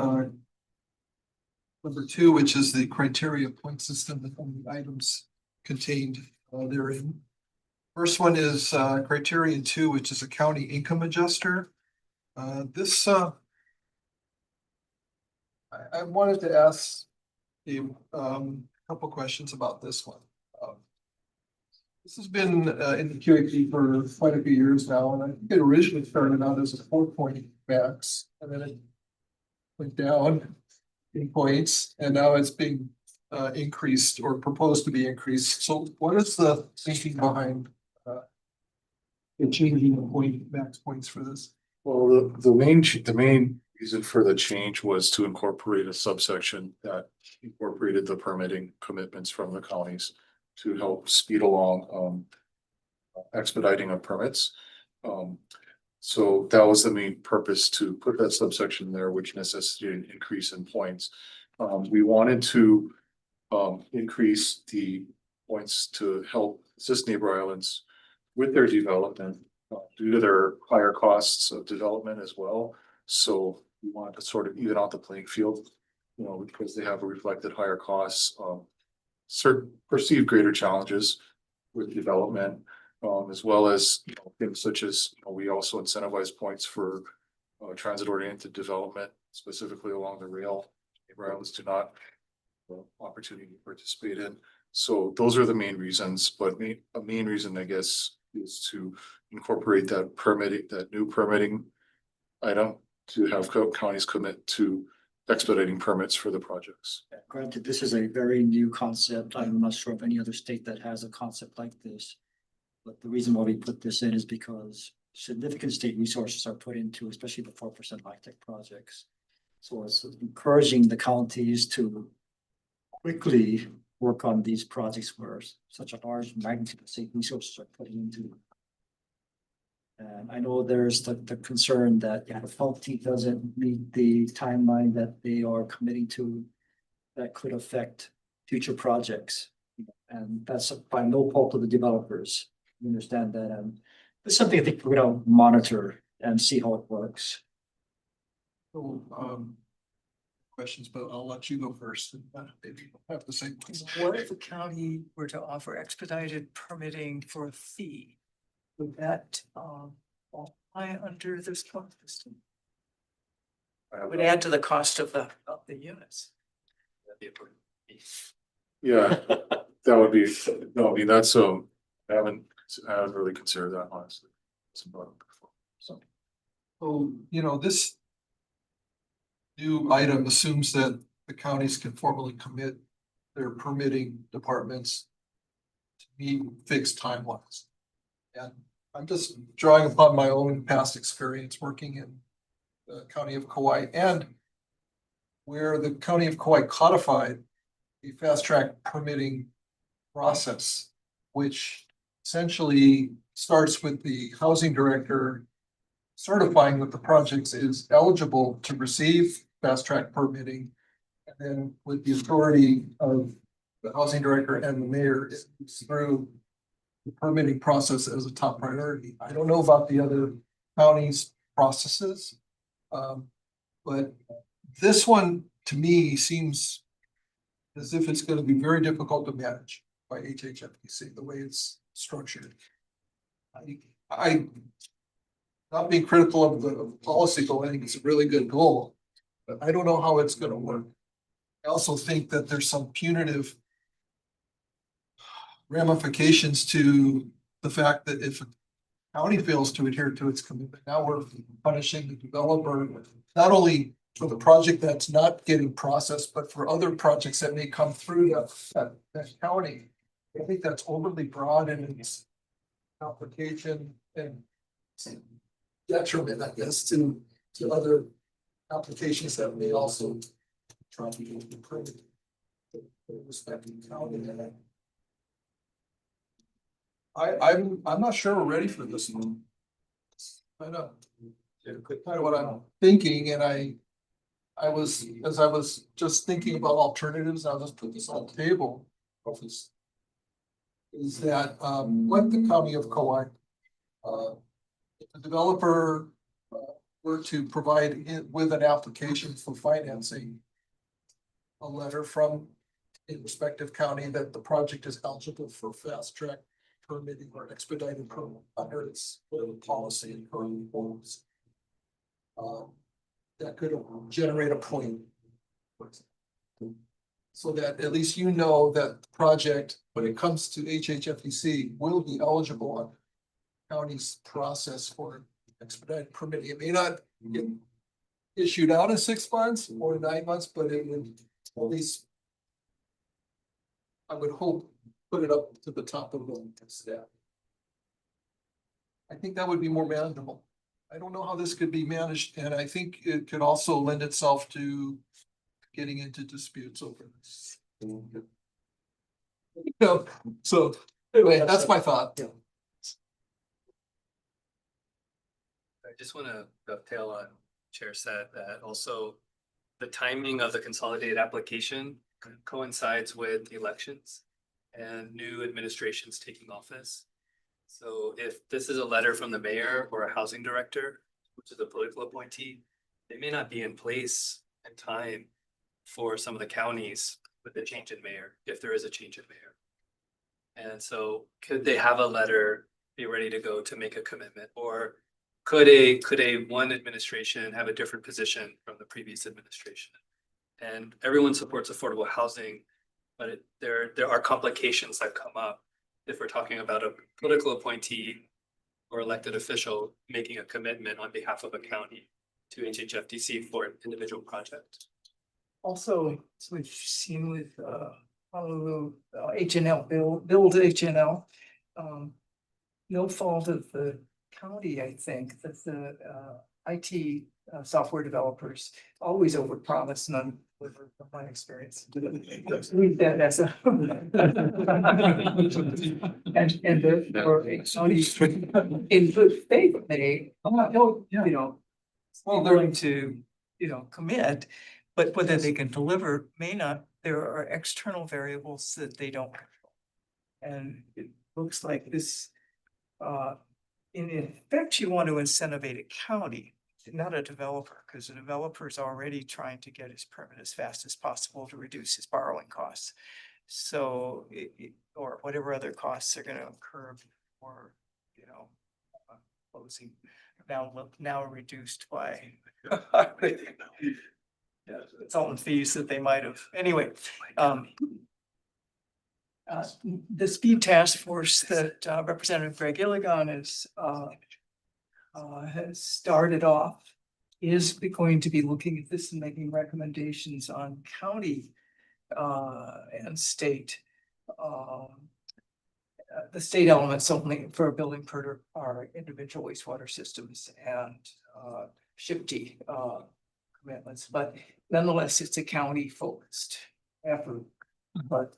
number 2, which is the criteria point system and the items contained therein. First one is criterion 2, which is a county income adjuster. This I wanted to ask a couple questions about this one. This has been in the QAP for quite a few years now, and I think it originally started out as a 4-point max, and then it went down in points, and now it's being increased or proposed to be increased. So what is the thinking behind changing the max points for this? Well, the main reason for the change was to incorporate a subsection that incorporated the permitting commitments from the counties to help speed along expediting of permits. So that was the main purpose, to put that subsection there, which necessitated an increase in points. We wanted to increase the points to help assist neighbor islands with their development due to their higher costs of development as well. So we wanted to sort of even out the playing field, because they have reflected higher costs, certain perceived greater challenges with development, as well as things such as we also incentivize points for transit oriented development, specifically along the rail. Neighbor islands do not have opportunity to participate in. So those are the main reasons, but a main reason, I guess, is to incorporate that permitting, that new permitting item to have counties commit to expediting permits for the projects. Granted, this is a very new concept. I'm not sure of any other state that has a concept like this. But the reason why we put this in is because significant state resources are put into, especially the 4% high-tech projects. So it's encouraging the counties to quickly work on these projects where such a large magnitude of state resources are put into. And I know there's the concern that if a faulty doesn't meet the timeline that they are committing to, that could affect future projects. And that's by no fault of the developers. We understand that, and it's something I think we're gonna monitor and see how it works. So, questions, but I'll let you go first and maybe you'll have the same. What if the county were to offer expedited permitting for a fee? Would that apply under this cost system? Would add to the cost of the units. That'd be important. Yeah, that would be, no, I mean, that's, I haven't really considered that honestly. It's brought up before, so. So, this new item assumes that the counties can formally commit their permitting departments to meet fixed timelines. And I'm just drawing upon my own past experience working in the county of Kauai, and where the county of Kauai codified a fast track permitting process, which essentially starts with the housing director certifying that the project is eligible to receive fast track permitting. And then with the authority of the housing director and the mayor, it moves through the permitting process as a top priority. I don't know about the other counties' processes. But this one, to me, seems as if it's going to be very difficult to manage by HHFDC, the way it's structured. I not being critical of the policy goal, I think it's a really good goal, but I don't know how it's going to work. I also think that there's some punitive ramifications to the fact that if a county fails to adhere to its commitment, now we're punishing the developer, not only for the project that's not getting processed, but for other projects that may come through that county. I think that's overly broad in its application and detriment, I guess, to other applications that may also try to get approved for respective county. I'm not sure we're ready for this one. I know. Kind of what I'm thinking, and I was, as I was just thinking about alternatives, I'll just put this on the table. Is that, like the county of Kauai, if the developer were to provide it with an application for financing, a letter from a respective county that the project is eligible for fast track permitting or expedited permit under its whatever policy and currently holds. That could generate a point. So that at least you know that the project, when it comes to HHFDC, will be eligible on county's process for expedited permitting. It may not get issued out in 6 months or 9 months, but it would at least, I would hope, put it up to the top of the staff. I think that would be more manageable. I don't know how this could be managed, and I think it could also lend itself to getting into disputes over this. So anyway, that's my thought. I just want to dovetail on Chair said that also the timing of the consolidated application coincides with elections and new administrations taking office. So if this is a letter from the mayor or a housing director, which is a political appointee, they may not be in place in time for some of the counties with the change in mayor, if there is a change in mayor. And so could they have a letter be ready to go to make a commitment, or could a one administration have a different position from the previous administration? And everyone supports affordable housing, But there are complications that come up if we're talking about a political appointee or elected official making a commitment on behalf of a county to HHFDC for an individual project. Also, as we've seen with Honolulu HNL, build HNL. No fault of the county, I think, that the IT software developers always overpromise and underdeliver from my experience. Read that as a. And therefore, a county in good faith, they, you know, Well, they're, willing to, commit, but whether they can deliver may not, there are external variables that they don't control. And it looks like this, in effect, you want to incentivate a county, not a developer, because the developer is already trying to get his permit as fast as possible to reduce his borrowing costs. So, or whatever other costs are gonna incur, or, closing now reduced by. Yeah, consultant fees that they might have, anyway, the speed task force that Representative Greg Illigan has started off is going to be looking at this and making recommendations on county and state. The state elements only for building per our individual wastewater systems and SHIFT commitments, but nonetheless, it's a county focused effort. But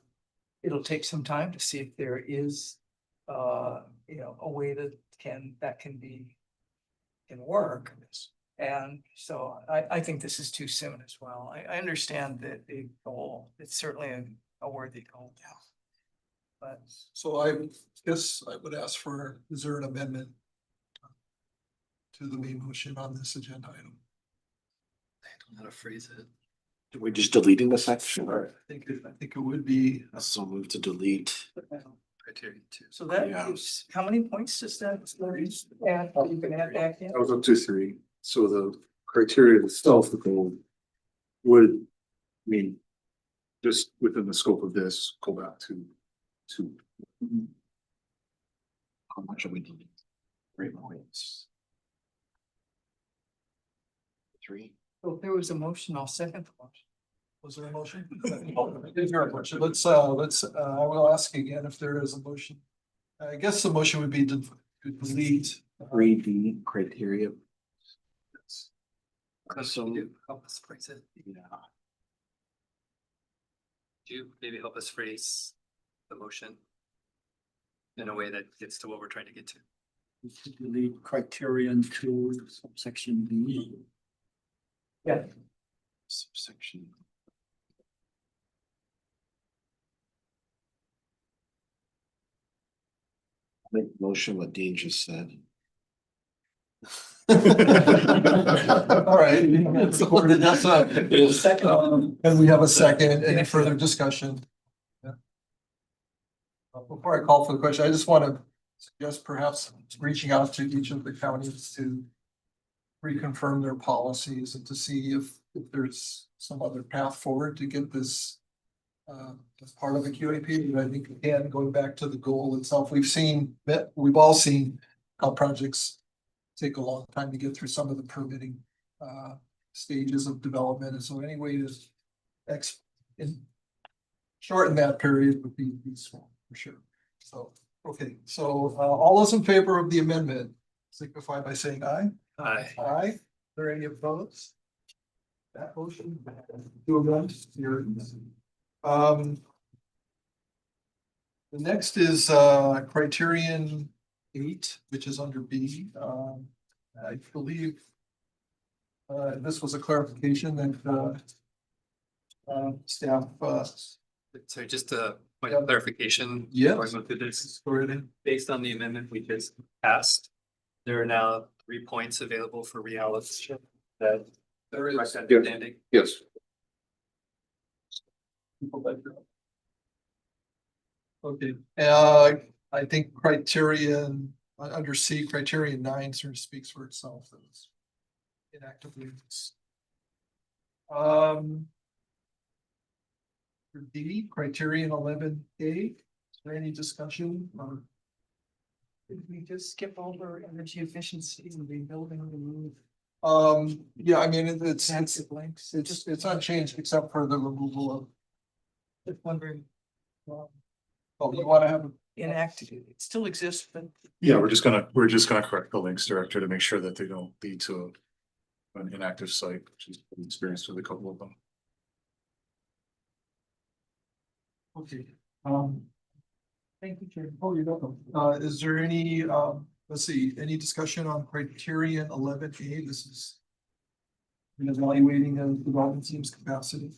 it'll take some time to see if there is a way that can work. And so I think this is too soon as well. I understand that the goal, it's certainly a worthy goal. But so I guess I would ask for, is there an amendment to the main motion on this agenda item? I don't know how to phrase it. We're just deleting the section or I think it would be, so move to delete. Criteria two. so that Yeah. gives, how many points does that? add? You can add back in? I was up to 3, so the criteria itself, the goal would, I mean, just within the scope of this, go back to 2. How much are we deleting? 3 points. 3. So if there was a motion, I'll second the motion. was there a motion? Is there a motion? Let's, I will ask again if there is a motion. I guess the motion would be to delete. 3D criteria. So help us phrase it. Yeah. Do you maybe help us phrase the motion in a way that gets to what we're trying to get to? Delete criterion 2, subsection B. Yeah. Subsection. I think motion what Dean just said. All right. It's supported. That's and we have a second. Any further discussion? Yeah. Before I call for the question, I just want to suggest perhaps reaching out to each of the counties to reconfirm their policies and to see if there's some other path forward to get this as part of a QAP. And I think again, going back to the goal itself, we've all seen how projects take a long time to get through some of the permitting stages of development. And so any way to shorten that period would be useful for sure. So, okay, so all those in favor of the amendment signify by saying aye. Aye. Aye. Are there any opposed? That motion to amend here. The next is criterion 8, which is under B. I believe this was a clarification that staff. So just a point of clarification. Yeah. before I go through this, Already. based on the amendment we just passed, there are now 3 points available for reallocation that There is. correct understanding. Yes. Okay, I think criterion, under C, criterion 9 sort of speaks for itself. It's inactively. D, criterion 11A. Is there any discussion? Did we just skip over energy efficiency and rebuilding the roof? Yeah, I mean, it's Active links, it's unchanged except for the removal of, just wondering. oh, you want to have, Inactive, it still exists, but Yeah, we're just gonna correct the links director to make sure that they don't lead to an inactive site, which is experienced with a couple of them. okay, thank you, Chair. Oh, you're welcome. Is there any, let's see, any discussion on criterion 11A? This is evaluating the development team's capacity.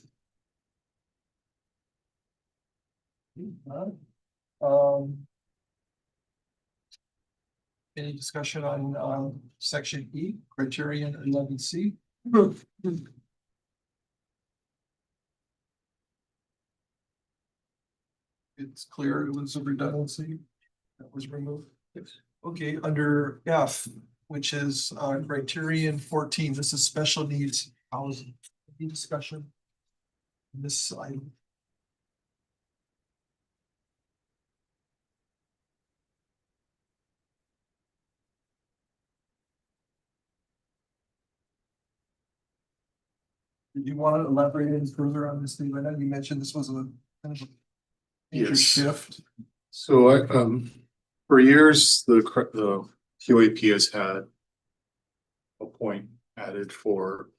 Any discussion on section E, criterion 11C? It's clear it was a redundancy that was removed. Okay, under F, which is criterion 14, this is special needs housing. Any discussion? on this item? Did you want to elaborate any further on this thing? I know you mentioned this was a kind of a major Yes. shift. So for years, the QAP has had a point added for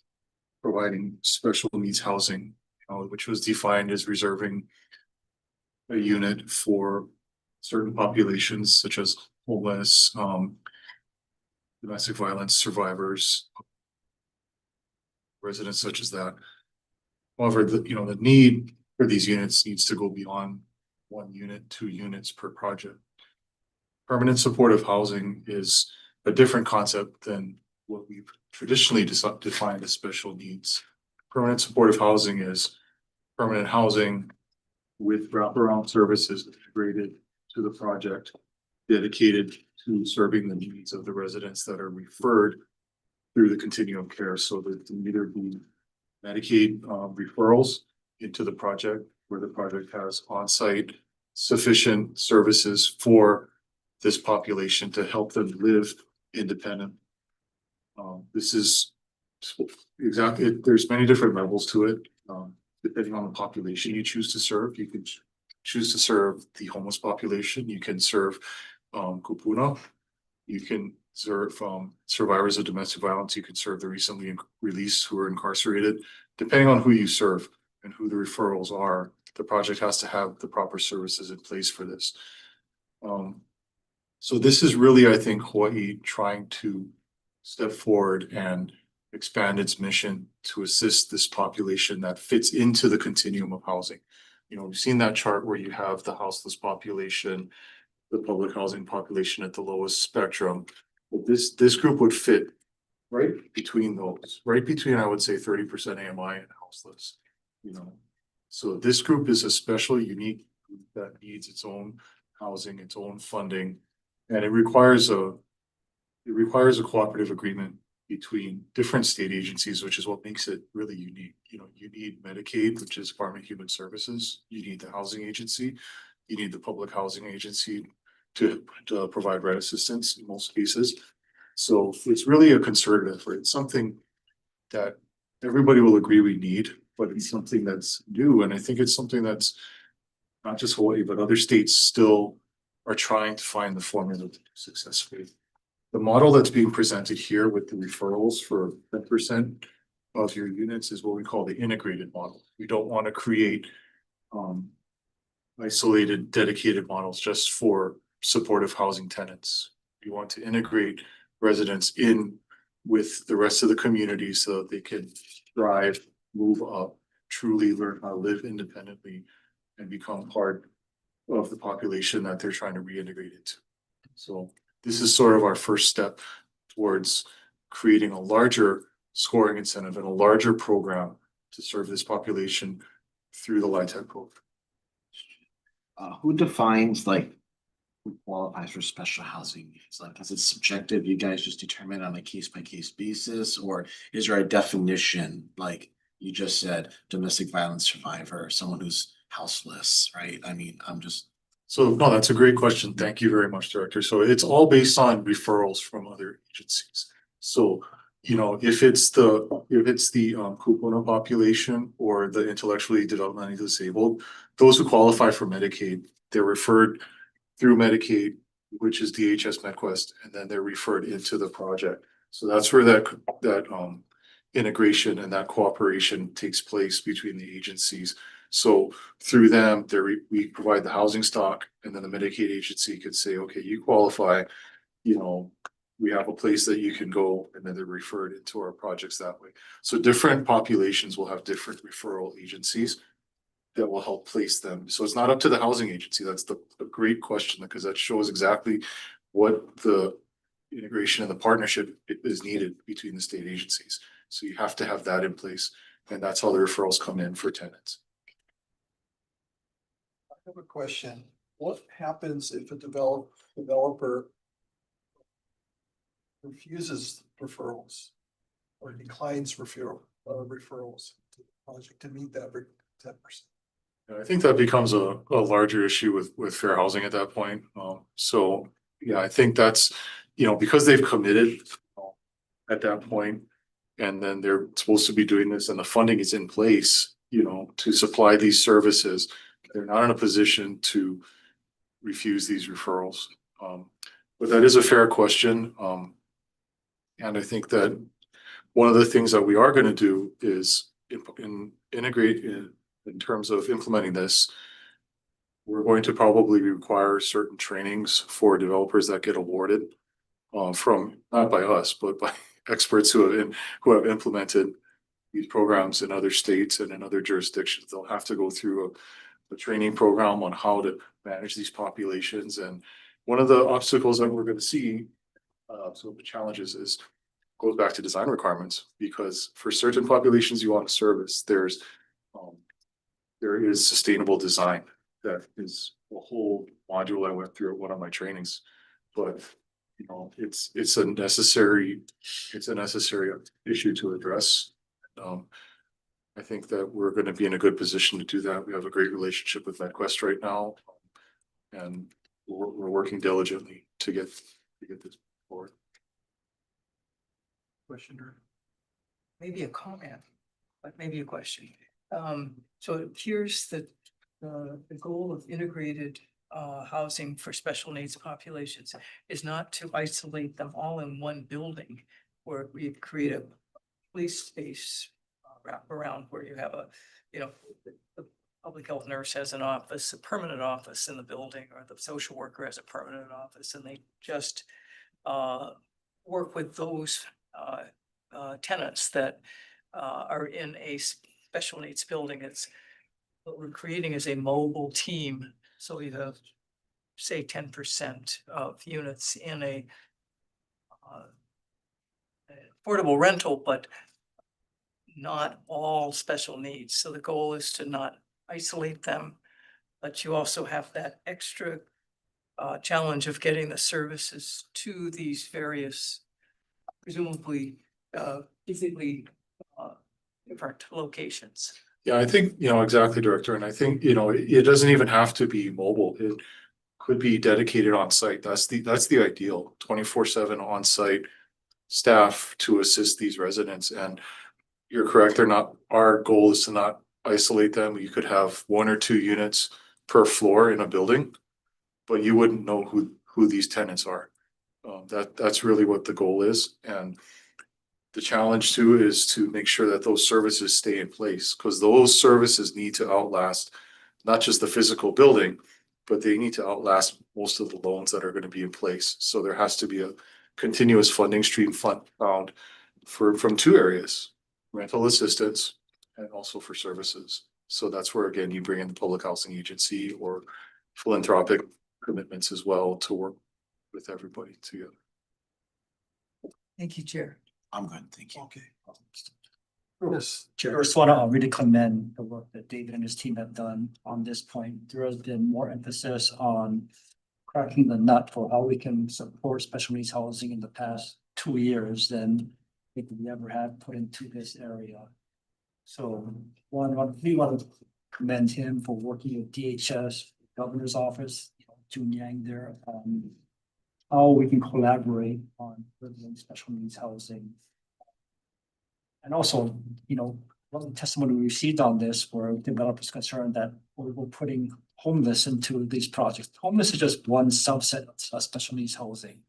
providing special needs housing, which was defined as reserving a unit for certain populations such as homeless, domestic violence survivors, residents such as that. However, the need for these units needs to go beyond 1 unit, 2 units per project. Permanent supportive housing is a different concept than what we've traditionally defined as special needs. Permanent supportive housing is permanent housing with wraparound services integrated to the project, dedicated to serving the needs of the residents that are referred through the continuum of care. So that can either be Medicaid referrals into the project where the project has on-site sufficient services for this population to help them live independent. This is exactly, there's many different levels to it. Depending on the population you choose to serve, you can choose to serve the homeless population. You can serve kupuna. You can serve survivors of domestic violence. You can serve the recently released who are incarcerated. Depending on who you serve and who the referrals are, the project has to have the proper services in place for this. So this is really, I think, Hawaii trying to step forward and expand its mission to assist this population that fits into the continuum of housing. We've seen that chart where you have the houseless population, the public housing population at the lowest spectrum. But this group would fit right between those, right between, I would say, 30% AMI and houseless. So this group is a special, unique group that needs its own housing, its own funding, and it requires a cooperative agreement between different state agencies, which is what makes it really unique. You need Medicaid, which is Department of Human Services. You need the housing agency. You need the public housing agency to provide rent assistance in most cases. So it's really a concerted effort. It's something that everybody will agree we need, but it's something that's new. And I think it's something that's not just Hawaii, but other states still are trying to find the formula to do successfully. The model that's being presented here with the referrals for 10% of your units is what we call the integrated model. We don't want to create isolated, dedicated models just for supportive housing tenants. We want to integrate residents in with the rest of the community so that they can thrive, move up, truly learn how to live independently and become part of the population that they're trying to reintegrate into. So this is sort of our first step towards creating a larger scoring incentive and a larger program to serve this population through the LIHTC program. Who defines who qualifies for special housing needs? Is it subjective? You guys just determine on a case by case basis, or is there a definition? Like you just said, domestic violence survivor, someone who's houseless, right? I mean, I'm just. So, no, that's a great question. Thank you very much, Director. So it's all based on referrals from other agencies. So, you know, if it's the Kupuna population or the intellectually developmentally disabled, those who qualify for Medicaid, they're referred through Medicaid, which is DHS MedQuest, and then they're referred into the project. So that's where that integration and that cooperation takes place between the agencies. So through them, we provide the housing stock, and then the Medicaid agency could say, okay, you qualify, you know, we have a place that you can go, and then they're referred into our projects that way. So different populations will have different referral agencies that will help place them. So it's not up to the housing agency. That's a great question, because that shows exactly what the integration and the partnership is needed between the state agencies. So you have to have that in place, and that's how the referrals come in for tenants. I have a question. What happens if a developer refuses referrals or declines referrals to the project to meet that 10%? I think that becomes a larger issue with fair housing at that point. So, yeah, I think that's, you know, because they've committed at that point, and then they're supposed to be doing this, and the funding is in place, you know, to supply these services. They're not in a position to refuse these referrals. But that is a fair question. And I think that one of the things that we are going to do is integrate in terms of implementing this. We're going to probably require certain trainings for developers that get awarded from, not by us, but by experts who have implemented these programs in other states and in other jurisdictions. They'll have to go through a training program on how to manage these populations. And one of the obstacles that we're going to see, so the challenges goes back to design requirements, because for certain populations you want to service, there is sustainable design. That is a whole module I went through at one of my trainings, but you know, it's a necessary issue to address. I think that we're going to be in a good position to do that. We have a great relationship with MedQuest right now, and we're working diligently to get this forward. Question or maybe a comment, but maybe a question. So it appears that the goal of integrated housing for special needs populations is not to isolate them all in one building, where we create a police space wrap around where you have the public health nurse has an office, a permanent office in the building, or the social worker has a permanent office, and they just work with those tenants that are in a special needs building. It's what we're creating is a mobile team. So you have, say, 10% of units in a affordable rental, but not all special needs. So the goal is to not isolate them, but you also have that extra challenge of getting the services to these various, presumably physically different locations. Yeah, I think, you know, exactly, Director. And I think, you know, it doesn't even have to be mobile. It could be dedicated on site. That's the ideal 24/7 on site staff to assist these residents. And you're correct, our goal is to not isolate them. You could have 1 or 2 units per floor in a building, but you wouldn't know who these tenants are. That's really what the goal is. And the challenge too is to make sure that those services stay in place, because those services need to outlast not just the physical building, but they need to outlast most of the loans that are going to be in place. So there has to be a continuous funding stream found from 2 areas: rental assistance and also for services. So that's where, again, you bring in the public housing agency or philanthropic commitments as well to work with everybody together. Thank you, Chair. I'm good, thank you. Okay. Yes, Chair, I just want to really commend the work that David and his team have done on this point. There has been more emphasis on cracking the nut for how we can support special needs housing in the past 2 years than I think we ever had put into this area. So we want to commend him for working with DHS, Governor's Office, Jun Yang there, how we can collaborate on building special needs housing. And also, one of the testimony we received on this were developers concerned that we're putting homeless into these projects. Homeless is just one subset of special needs housing.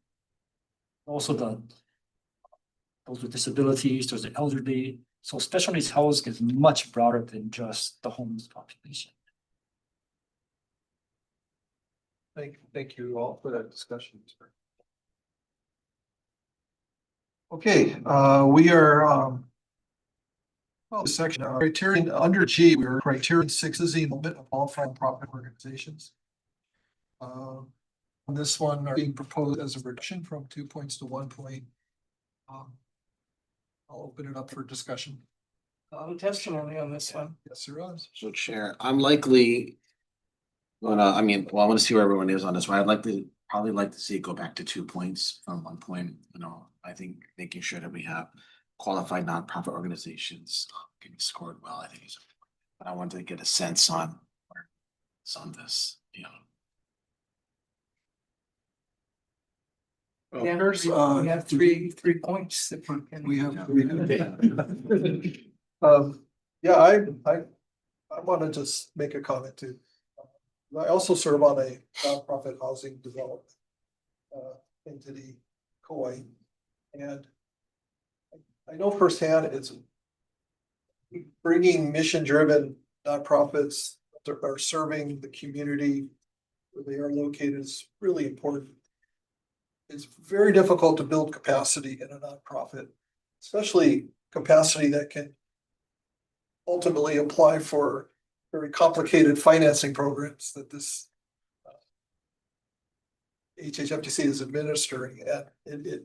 Also those with disabilities, those are elderly. So special needs housing is much broader than just the homeless population. Thank you all for that discussion. Okay, we are, well, section criterion under G, we are criterion 6 is the enrollment of all for-profit organizations. On this one are being proposed as a reduction from 2 points to 1 point. I'll open it up for discussion. Testimony on this one. Yes, there is. So Chair, I'm likely. I want to see where everyone is on this, right? Probably like to see it go back to 2 points from 1 point, I think making sure that we have qualified nonprofit organizations getting scored well, I think is. But I wanted to get a sense on this, Yeah, There's, we have three points that we can. We have. Yeah, I want to just make a comment too. I also serve on a nonprofit housing development entity, COI, and I know firsthand it's bringing mission-driven nonprofits that are serving the community where they are located is really important. It's very difficult to build capacity in a nonprofit, especially capacity that can ultimately apply for very complicated financing programs that this HHFDC is administering. And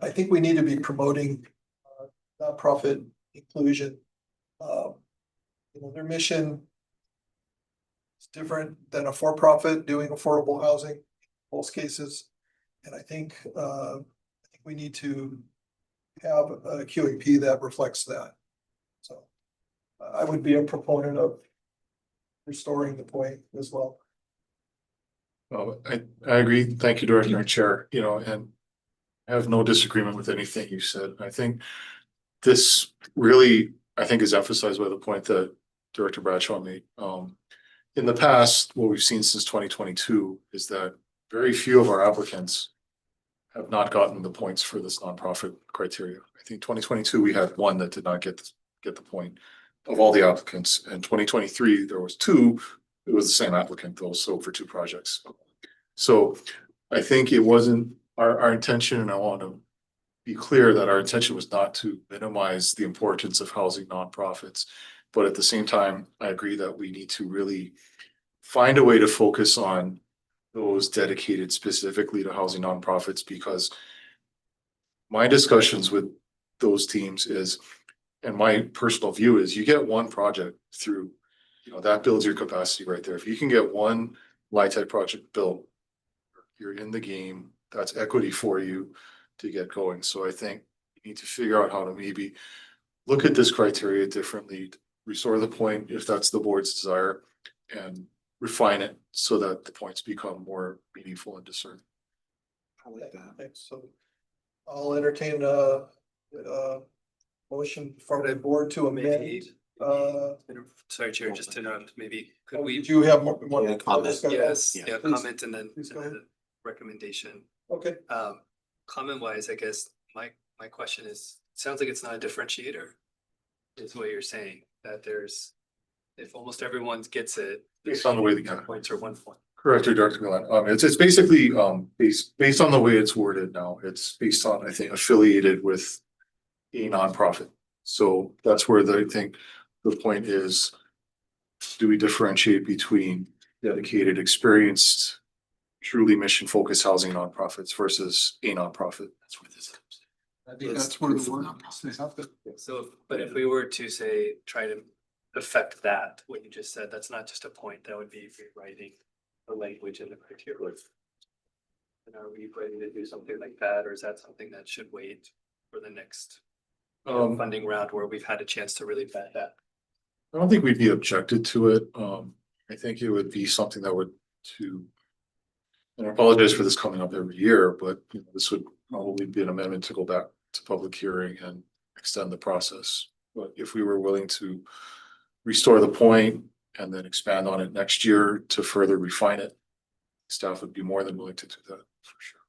I think we need to be promoting nonprofit inclusion. Their mission is different than a for-profit doing affordable housing in most cases. And I think we need to have a QAP that reflects that. So I would be a proponent of restoring the point as well. Well, I agree. Thank you, Director and Chair, and I have no disagreement with anything you said. I think this really, is emphasized by the point that Director Bradshaw made. In the past, what we've seen since 2022 is that very few of our applicants have not gotten the points for this nonprofit criteria. I think 2022, we had one that did not get the point of all the applicants. In 2023, there was two. It was the same applicant though, so for two projects. So I think it wasn't our intention, and I want to be clear that our intention was not to minimize the importance of housing nonprofits. But at the same time, I agree that we need to really find a way to focus on those dedicated specifically to housing nonprofits, because my discussions with those teams is, and my personal view is, you get one project through, that builds your capacity right there. If you can get one LIHTC project built, you're in the game. That's equity for you to get going. So I think you need to figure out how to maybe look at this criteria differently, restore the point if that's the board's desire, and refine it so that the points become more meaningful and discerned. I like that. Thanks. So I'll entertain a motion from the board to amend. Sorry, Chair, just to interrupt, maybe could we? Did you have more? Yeah, comment. Yes, Yeah. yeah, Please. comment and then Please go ahead. recommendation. Okay. Comment wise, I guess my question is, sounds like it's not a differentiator. Is what you're saying, that if almost everyone gets it. Based on the way points or 1 point. Correct, Dr. Milan. It's basically based on the way it's worded now. It's based on, I think, affiliated with a nonprofit. So that's where I think the point is, do we differentiate between dedicated, experienced, truly mission-focused housing nonprofits versus a nonprofit? That's where this comes in. I think that's where the word is. So, but if we were to say, try to affect that, what you just said, that's not just a point, that would be rewriting the language and the criteria. And are we ready to do something like that, or is that something that should wait for the next funding round where we've had a chance to really vet that? I don't think we'd be objected to it. I think it would be something that would and I apologize for this coming up every year, but you know, this would probably be an amendment to go back to public hearing and extend the process. But if we were willing to restore the point and then expand on it next year to further refine it, staff would be more than willing to do that for sure.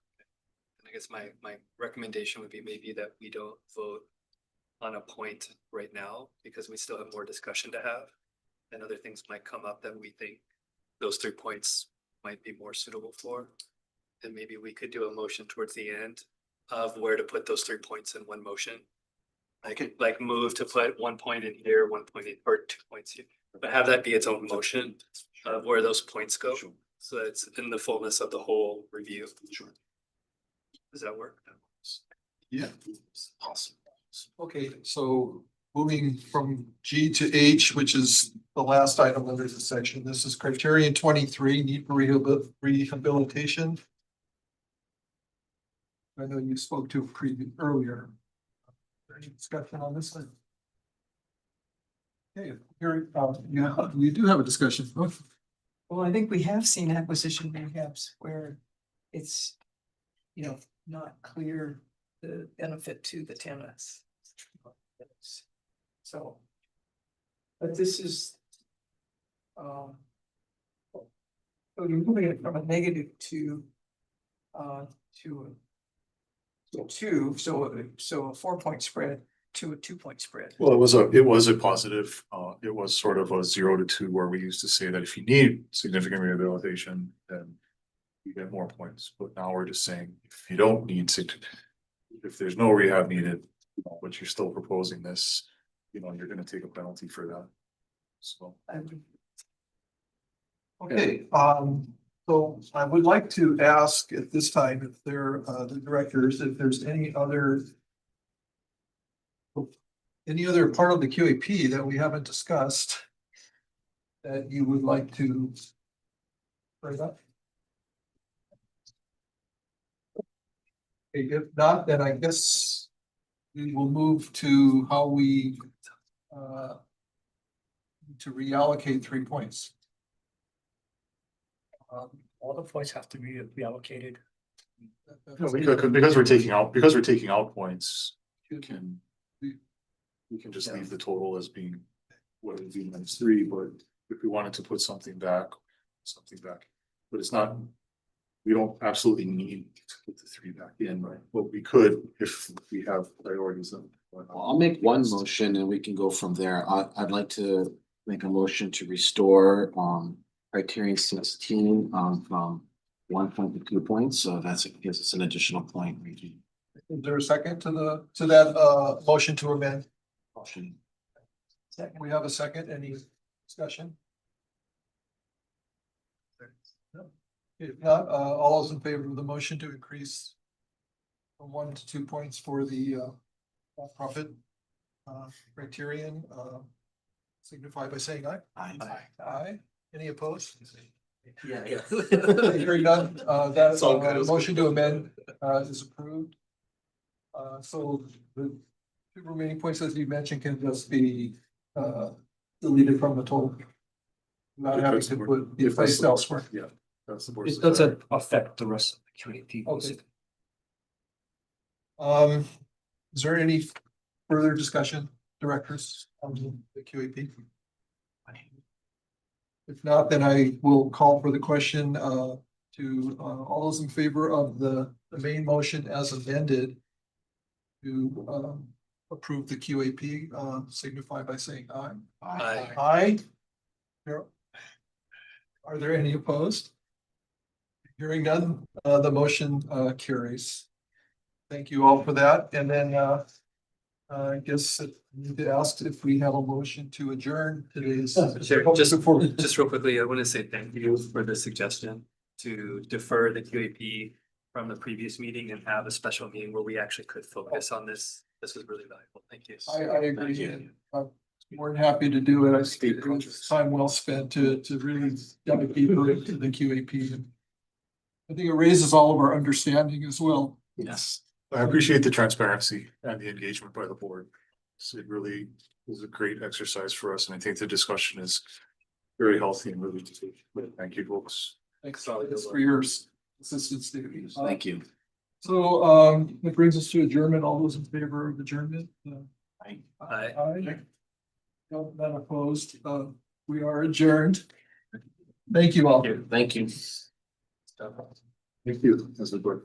I guess my recommendation would be maybe that we don't vote on a point right now, because we still have more discussion to have. And other things might come up that we think those 3 points might be more suitable for. And maybe we could do a motion towards the end of where to put those 3 points in one motion. Like move to put 1 point in here, 1 point in, or 2 points here, but have that be its own motion of where those points go. So that it's in the fullness of the whole review. Sure. Does that work? Yeah. Awesome. Okay, so moving from G to H, which is the last item under this section. This is criterion 23, need for rehabilitation. I know you spoke to earlier. Any discussion on this one? Okay, here, yeah, you do have a discussion. Well, I think we have seen acquisition rehabs where it's, you know, not clear the benefit to the tenants. So. But this is. So you're moving it from a negative to a 2, so a 4-point spread to a 2-point spread. Well, it was a positive, it was sort of a 0 to 2 where we used to say that if you need significant rehabilitation, then you get more points. But now we're just saying, if you don't need if there's no rehab needed, but you're still proposing this, you know, you're gonna take a penalty for that. So. Okay, so I would like to ask at this time if there, the directors, if there's any other part of the QAP that we haven't discussed that you would like to bring up? Okay, if not, then I guess we will move to how we to reallocate 3 points. All the points have to be reallocated. No, because we're taking out points, we can just leave the total as being what it would be minus 3, but if we wanted to put something back, but it's not, we don't absolutely need to put the 3 back in, right? But we could if we have priorities. I'll make one motion and we can go from there. I'd like to make a motion to restore criterion 16 from 1 point to 2 points. So that's gives us an additional point. Is there a second to that motion to amend? Motion. Second. We have a second. Any discussion? No. If not, all those in favor of the motion to increase from 1 to 2 points for the profit criterion, signify by saying aye. Aye. Aye. Any opposed? Yeah. Hearing none, that motion to amend is approved. So the 2 remaining points, as you mentioned, can just be deleted from the total. Not having to be placed elsewhere. Yeah, that's the board. It doesn't affect the rest of the QAP. Okay. Is there any further discussion, directors, on the QAP? If not, then I will call for the question to all those in favor of the main motion as amended to approve the QAP, signify by saying aye. Aye. Aye. Are there any opposed? Hearing none, the motion carries. Thank you all for that. And then I guess I need to ask if we have a motion to adjourn today's. Chair, just real quickly, I want to say thank you for the suggestion to defer the QAP from the previous meeting and have a special meeting where we actually could focus on this. This was really valuable. Thank you. I agree. And I'm more than happy to do it. I think it was time well spent to really dive deeper into the QAP. And I think it raises all of our understanding as well. Yes, I appreciate the transparency and the engagement by the board. So it really was a great exercise for us, and I think the discussion is very healthy and really to take. Thank you, folks. Thanks for your assistance, David. Thank you. So, that brings us to adjournment. All those in favor of adjournment? Aye. Aye. None opposed. We are adjourned. Thank you all. Thank you. Thank you. That's a good.